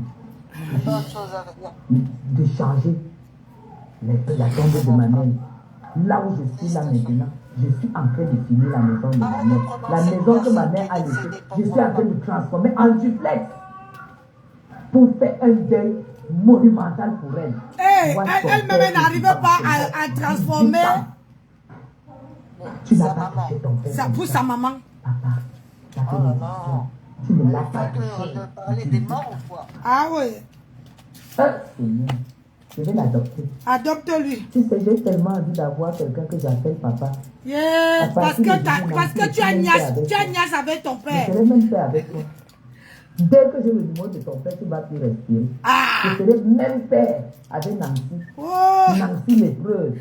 de changer la tombe de ma mère. Là où je suis là maintenant, je suis en train de finir la maison de ma mère. La maison que ma mère a laissée, je suis en train de transformer en duplex pour faire un deuil monumental pour elle. Elle-même n'arrive pas à transformer. Tu n'as pas touché ton père. Ça pour sa maman. Papa, oh non. Tu ne l'as pas touché. Parler des morts ou quoi? Ah oui. Je vais l'adopter. Adopte-lui. Tu sais, j'ai tellement envie d'avoir quelqu'un que j'appelle papa. Yeah, parce que tu as niaise avec ton père. Je serai même père avec toi. Dès que j'ai le numéro de ton père, tu vas plus respirer. Je serai même père avec Nancy. Nancy l'épreuve.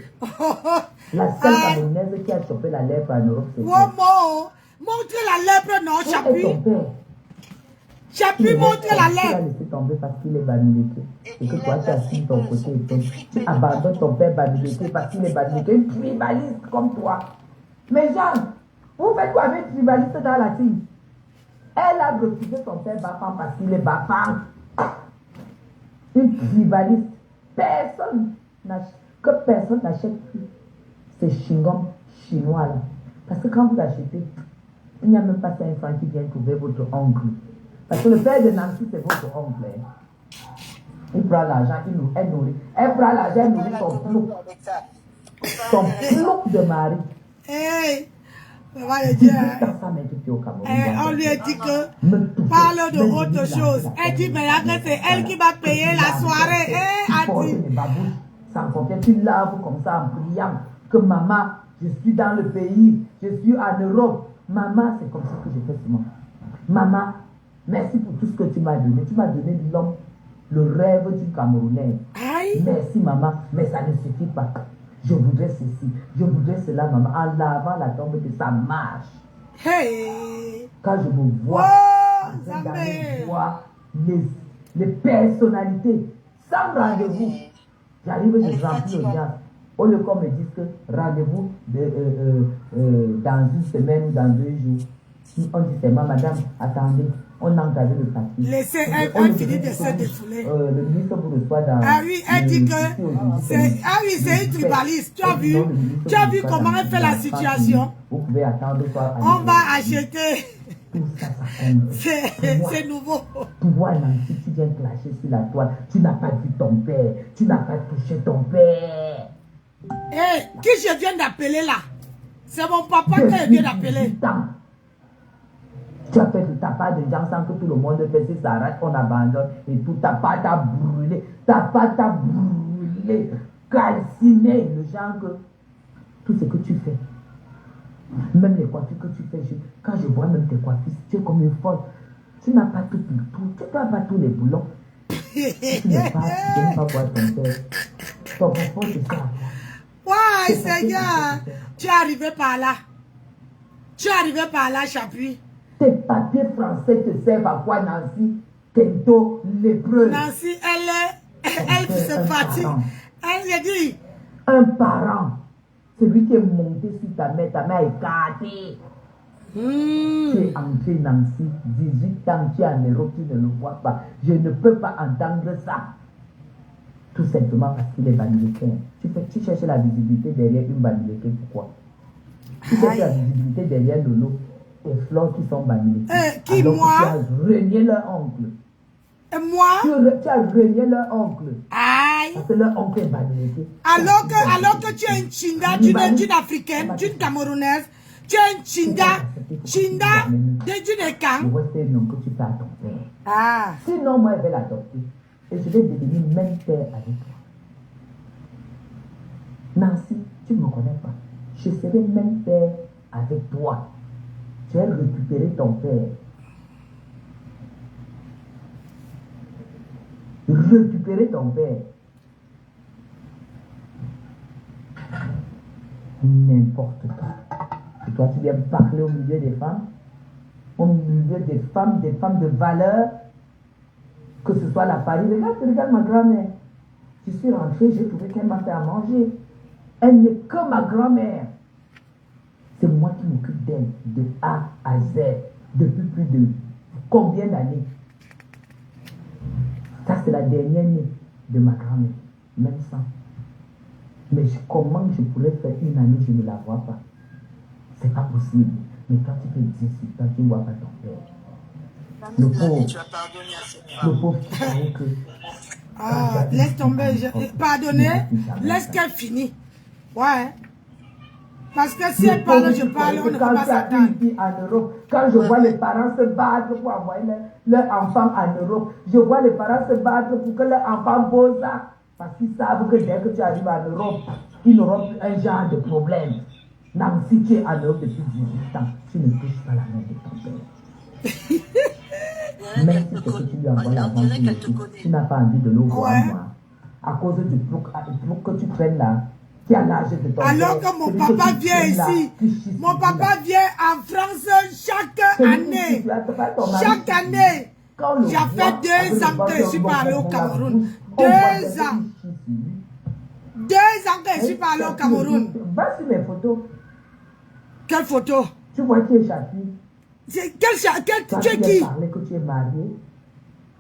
La seule Camerounaise qui a chopé la lèpre en Europe. Montre la lèpre, non, j'appuie. J'appuie, montre la lèpre. Tu l'as laissé tomber parce qu'il est bamilété. Et que toi, tu as assis ton côté et tu abandonnes ton père bamilété parce qu'il est bamilété. Un tribaliste comme toi. Mais Jean, vous faites quoi avec un tribaliste dans la team? Elle a refusé son père Bafan parce qu'il est Bafan. Une tribaliste. Personne n'achète plus ces chewing-gums chinois là. Parce que quand vous achetez, il n'y a même pas 5 francs qui viennent trouver votre oncle. Parce que le père de Nancy, c'est votre oncle. Il prend l'argent, elle nourrit. Elle prend l'argent, elle nourrit son flou. Son flou de mari. Hey, on va le dire. On lui a dit que parle de autre chose. Elle dit, mais c'est elle qui va payer la soirée. Sans compter, tu laves comme ça en priant que maman, je suis dans le pays, je suis en Europe. Maman, c'est comme ça que je fais souvent. Maman, merci pour tout ce que tu m'as donné. Tu m'as donné l'homme, le rêve du Camerounais. Merci maman, mais ça ne suffit pas. Je voudrais ceci, je voudrais cela, maman. En lavant la tombe de ça marche. Hey. Quand je me vois, les personnalités, sans rendez-vous, j'arrive, je remplis l'audience. Au lieu qu'on me dise que rendez-vous dans une semaine ou dans 2 jours. On dit seulement, madame, attendez, on entre avec le papier. Laissez elle finir de se défouler. Le ministre vous reçoit dans. Ah oui, elle dit que c'est une tribaliste. Tu as vu comment elle fait la situation? Vous pouvez attendre. On va acheter. Tout ça, ça compte. C'est nouveau. Toi, Nancy, tu viens clasher sur la toile. Tu n'as pas vu ton père. Tu n'as pas touché ton père. Hé, qui je viens d'appeler là? C'est mon papa que je viens d'appeler. Tu as fait ta part de gens sans que tout le monde fait, si ça arrête, on abandonne et tout. Ta pâte a brûlé, calciné, le genre que tout ce que tu fais, même les coiffures que tu fais, quand je vois même tes coiffures, tu es comme une folle. Tu n'as pas tout, tu n'as pas tous les boulons. Tu n'aimes pas voir ton père. Ton enfant, c'est ça. Waouh! Aïe, Seigneur, tu es arrivé par là. Tu es arrivé par là, Chapuis. Tes papiers français te servent à quoi, Nancy? Kento, lépreux. Nancy, elle se fatigue. Elle a dit. Un parent, celui qui est monté sur ta mère est écartée. Tu es entré, Nancy, 18 ans, tu es en Europe, tu ne le vois pas. Je ne peux pas entendre ça. Tout simplement parce qu'il est banniléquin. Tu cherches la visibilité derrière une banniléquin, pourquoi? Tu cherches la visibilité derrière Lolo et Flore qui sont banniléquins. Qui, alors moi? Tu as renié leur oncle. Et moi? Tu as renié leur oncle. Aïe. Parce que leur oncle est banniléquin. Alors que tu es une Chinda, d'une Africaine, d'une Camerounaise, tu es une Chinda d'une Écan. Je vois ces noms que tu fais à ton père. Ah. Sinon, moi, je vais l'adopter. Et je vais devenir même père avec toi. Nancy, tu ne me connais pas. Je serai même père avec toi. Je vais récupérer ton père. Récupérer ton père. N'importe quoi. Et toi, tu viens parler au milieu des femmes, au milieu des femmes de valeur, que ce soit la famille. Regarde ma grand-mère. Je suis rentrée, j'ai trouvé qu'elle m'a fait à manger. Elle n'est que ma grand-mère. C'est moi qui m'occupe d'elle, de A à Z, depuis plus de combien d'années? Ça, c'est la dernière née de ma grand-mère, même ça. Mais comment je pourrais faire une année, je ne la vois pas? C'est pas possible. Mais quand tu fais 18 ans, tu ne vois pas ton père. Le pauvre, que... Ah, laisse tomber. Pardonnez, laisse qu'elle finisse. Ouais. Parce que si elle parle, je parle, on ne peut pas s'attendre. Quand je vois les parents se battre pour envoyer leur enfant en Europe, je vois les parents se battre pour que leur enfant pose ça. Parce qu'ils savent que dès que tu arrives en Europe, ils n'auront plus un genre de problème. Non, si tu es en Europe depuis 18 ans, tu ne touches pas la main de ton père. Même si c'est que tu lui envoies l'argent, tu n'as pas envie de le voir, moi. À cause du bloc que tu prennes là, qui a l'âge de ton père. Alors que mon papa vient ici, mon papa vient en France chaque année. Chaque année. J'ai fait 2 ans que je suis pas allé au Cameroun. 2 ans. 2 ans que je suis pas allé au Cameroun. Va sur mes photos. Quelle photo? Tu vois qui est Chapuis? Tu es qui? Parler que tu es marié.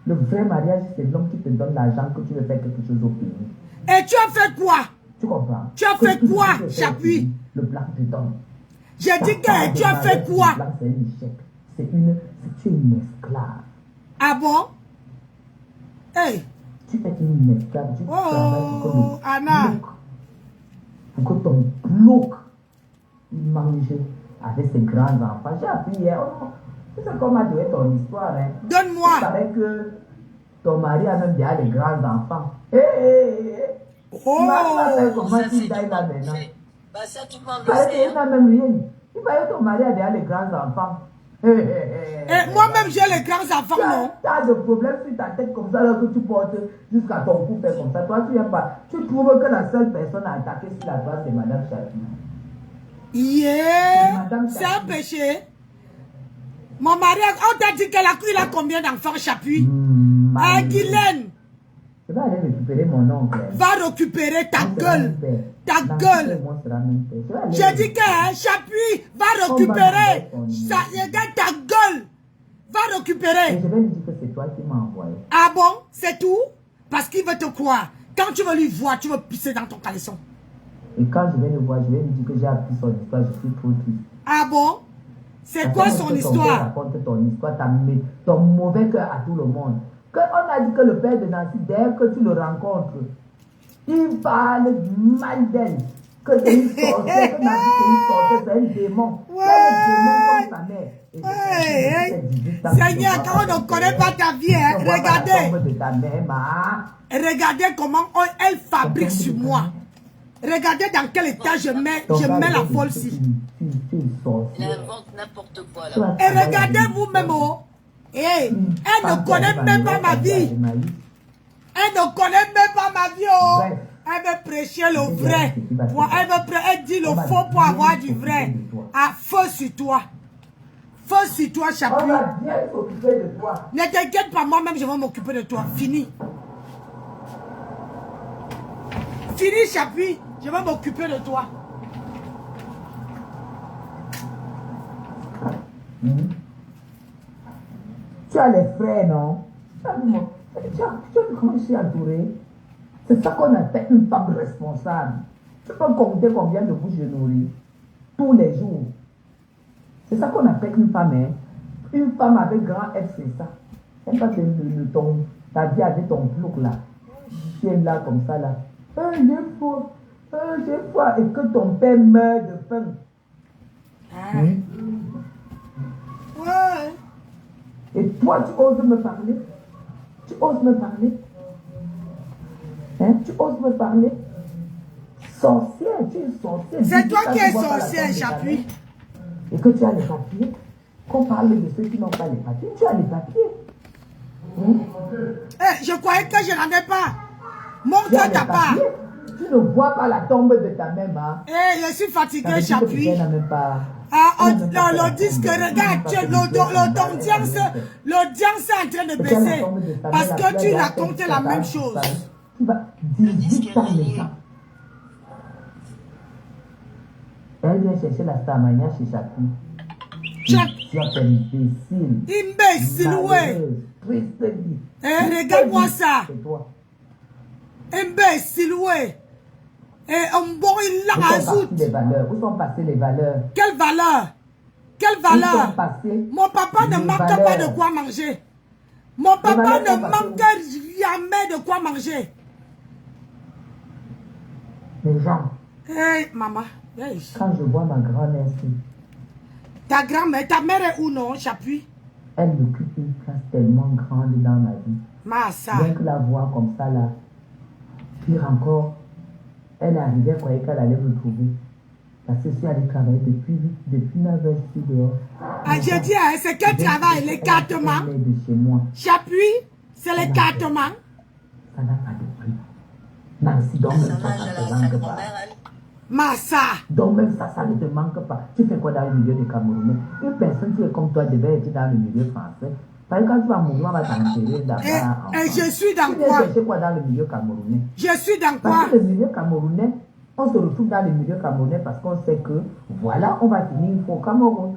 Le vrai mariage, c'est l'homme qui te donne l'argent que tu veux faire quelque chose au pays. Et tu as fait quoi? Tu comprends? Tu as fait quoi, Chapuis? Le blanc te donne. J'ai dit que tu as fait quoi? C'est un échec. Tu es une esclave. Ah bon? Hey! Tu es une esclave. Tu travailles pour que Anna! Pour que ton bloc mange avec ses grands enfants. J'ai appris hier. Oh, tu sais comment doit être ton histoire, hein? Donne-moi! Il paraît que ton mari a même déjà des grands enfants. Oh! Comment tu dailles là maintenant? Bah ça, tout le monde le Parce sait. qu'il n'a même rien. Il paraît que ton mari a déjà des grands enfants. Et moi-même, j'ai les grands enfants, non? Tu as de problèmes sur ta tête comme ça, là, que tu portes jusqu'à ton cou, fait comme ça. Toi, tu viens pas. Tu trouves que la seule personne à attaquer sur la droite, c'est Madame Chapuis. Yeah! C'est un péché. Mon mari, on t'a dit qu'elle a combien d'enfants, Chapuis? Guylaine! Je vais aller récupérer mon oncle. Va récupérer ta gueule. Ta gueule. J'ai dit que Chapuis va récupérer ta gueule. Va récupérer. Et je vais lui dire que c'est toi qui m'as envoyé. Ah bon? C'est tout? Parce qu'il veut te croire. Quand tu veux lui voir, tu veux pisser dans ton caleçon. Et quand je vais le voir, je vais lui dire que j'ai appris son histoire. Je suis trop triste. Ah bon? C'est quoi son histoire? Raconte ton histoire, ton mauvais cœur à tout le monde. On a dit que le père de Nancy, dès que tu le rencontres, il parle mal d'elle. Que c'est une sorcière, que Nancy c'est une sorcière, c'est un démon. C'est un démon comme sa mère. Seigneur, quand on ne connaît pas ta vie, hein, regardez. Regardez comment elle fabrique sur moi. Regardez dans quel état je mets la folle-ci. Elle invente n'importe quoi là. Et regardez vous-même, oh. Hey, elle ne connaît même pas ma vie. Elle ne connaît même pas ma vie, oh. Bref, Elle veut prêcher le vrai. Elle dit le faux pour avoir du vrai. À feu sur toi. Feu sur toi, On Chapuis. va bien s'occuper de toi. Ne t'inquiète pas, moi-même, je vais m'occuper de toi. Fini. Fini, Chapuis. Je vais m'occuper de toi. Tu as les frères, non? Tu as vu comment je suis entourée? C'est ça qu'on appelle une femme responsable. Tu peux compter combien de bouches je nourris tous les jours. C'est ça qu'on appelle une femme. Hein? Une femme avec grand F, c'est ça. Même pas que ta vie avec ton plouc là. Tu es là comme ça là. J'ai foi. Et que ton père meurt de faim. Ouais. Et toi, tu oses me parler? Tu oses me parler? Hein? Tu oses me parler? Sorcière, tu es sorcière. C'est toi qui es sorcière, Chapuis. Et que tu as les papiers? Qu'on parle de ceux qui n'ont pas les papiers. Tu as les papiers. Je croyais que je n'en ai pas. Montre ta part. Tu ne vois pas la tombe de ta mère. Hein? Je suis fatiguée, Chapuis. Le disque, regarde, l'audience est en train de baisser. Parce que tu racontes la même chose. Tu vas 18 ans les gens. Elle vient chercher la Starmania chez Chapuis. Tu es imbécile. Imbécile, ouais. Regarde-moi ça. Imbécile, ouais. Et bon, il la rajoute. Où sont passées les valeurs? Quelle valeur? Quelle valeur? Mon papa ne manque pas de quoi manger. Mon papa ne manque jamais de quoi manger. Les gens. Hey, maman. Hey. Quand je vois ma grand-mère, ta grand-mère, ta mère est où, non, Chapuis? Elle occupe une place tellement grande dans ma vie. Massa. Rien que la voir comme ça, là. Pire encore, elle est arrivée, elle croyait qu'elle allait me trouver. Parce que je suis allée travailler depuis 9 heures, je suis dehors. Ah, j'ai dit, c'est quel travail? L'écartement? Chapuis, c'est l'écartement? Ça n'a pas de prix. Nancy, donc même ça ne te manque pas. Massa. Donc même ça ne te manque pas. Tu fais quoi dans le milieu des Camerounais? Une personne qui est comme toi devait être dans le milieu français. Parce que quand tu vas mourir, on va t'enterrer là-bas. Et je suis dans quoi? Tu quoi? viens chercher quoi dans le milieu camerounais? Je suis dans quoi? Parce que le milieu camerounais, on se retrouve dans le milieu camerounais parce qu'on sait que, voilà, on va finir au Cameroun.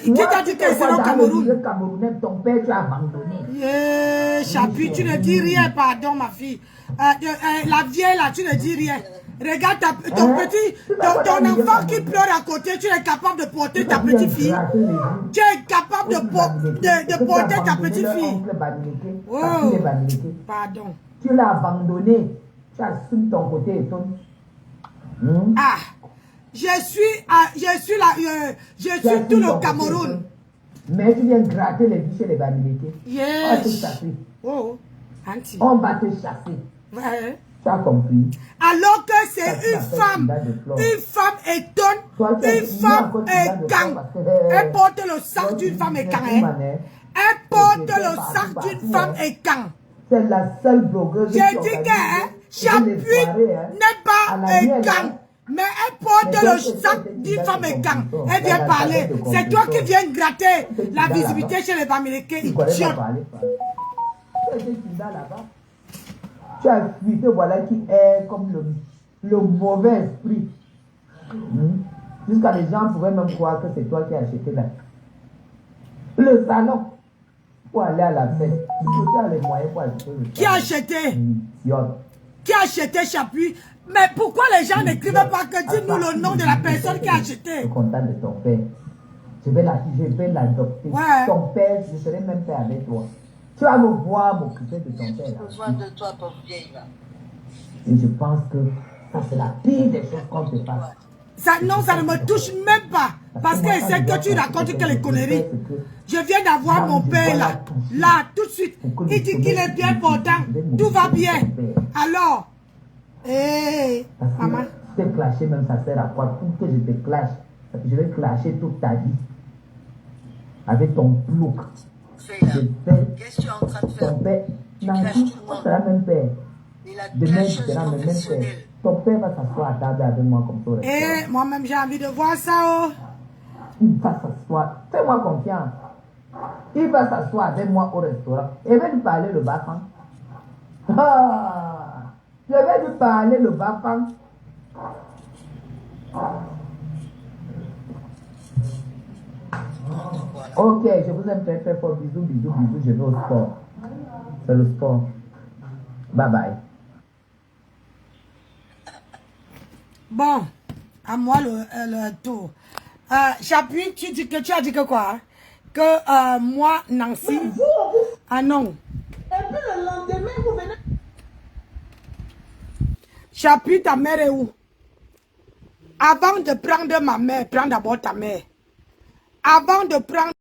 Qui t'a dit que c'est au Cameroun? Dans le milieu camerounais, ton père, tu as abandonné. Chapuis, tu ne dis rien, pardon, ma fille. La vieille là, tu ne dis rien. Regarde ton enfant qui pleure à côté, tu es capable de porter ta petite fille. Tu es capable de porter ta petite fille. Oh, pardon. Tu l'as abandonné. Tu assumes ton côté et ton... Ah, je suis tout le Cameroun. Mais tu viens gratter les vies chez les Bamileke. Yes. On va te chasser. Oh, auntie. On va te chasser. Ouais. Tu as compris? Alors que c'est une femme étonne, une femme égang. Elle porte le sang d'une femme égang. Elle porte le sang d'une femme égang. C'est la seule blogueuse. J'ai dit que Chapuis n'est pas égang. Mais elle porte le sang d'une femme égang. Elle vient parler. C'est toi qui viens gratter la visibilité chez les Bamileke. Tu as fuité, voilà qui est comme le mauvais esprit. Jusqu'à les gens pouvaient même croire que c'est toi qui as acheté le salon pour aller à la fête. Tu as les moyens pour acheter le salon. Qui a acheté? Qui a acheté Chapuis? Mais pourquoi les gens n'écrivent pas que dis-nous le nom de la personne qui a acheté? Je suis content de ton père. Je vais l'adopter. Ouais. Ton père, je serai même père avec toi. Tu vas me voir m'occuper de ton père. J'ai besoin de toi, pauvre vieille. Et je pense que ça, c'est la pire des choses qu'on te fasse. Non, ça ne me touche même pas. Parce que c'est que tu racontes que les conneries. Je viens d'avoir mon père là. Là, tout de suite. Il dit qu'il est bien portant. Tout va bien. Alors, maman. Te clasher même, ça sert à quoi? Pour que je te clash, je vais clasher toute ta vie. Avec ton plouc. Qu'est-ce que tu es en train de faire? Ton père, Nancy, on sera même père. Il a Demain, tu quelque chose seras de le même père. professionnel. Ton père va s'asseoir à table avec moi comme ça. au restaurant. Eh, moi-même, j'ai envie de voir ça, oh. Il va s'asseoir. Fais-moi confiance. Il va s'asseoir avec moi au restaurant. Et je vais lui parler le bafang. Ah, je vais lui parler le bafang. Ok, je vous aime très très fort. Bisous, bisous, bisous. Je vais au sport. C'est le sport. Bye bye. Bon, à moi le tour. Chapuis, tu as dit que quoi? Que moi, Nancy. Ah non. Et puis le lendemain, vous venez. Chapuis, ta mère est où? Avant de prendre ma mère, prends d'abord ta mère. Avant de prendre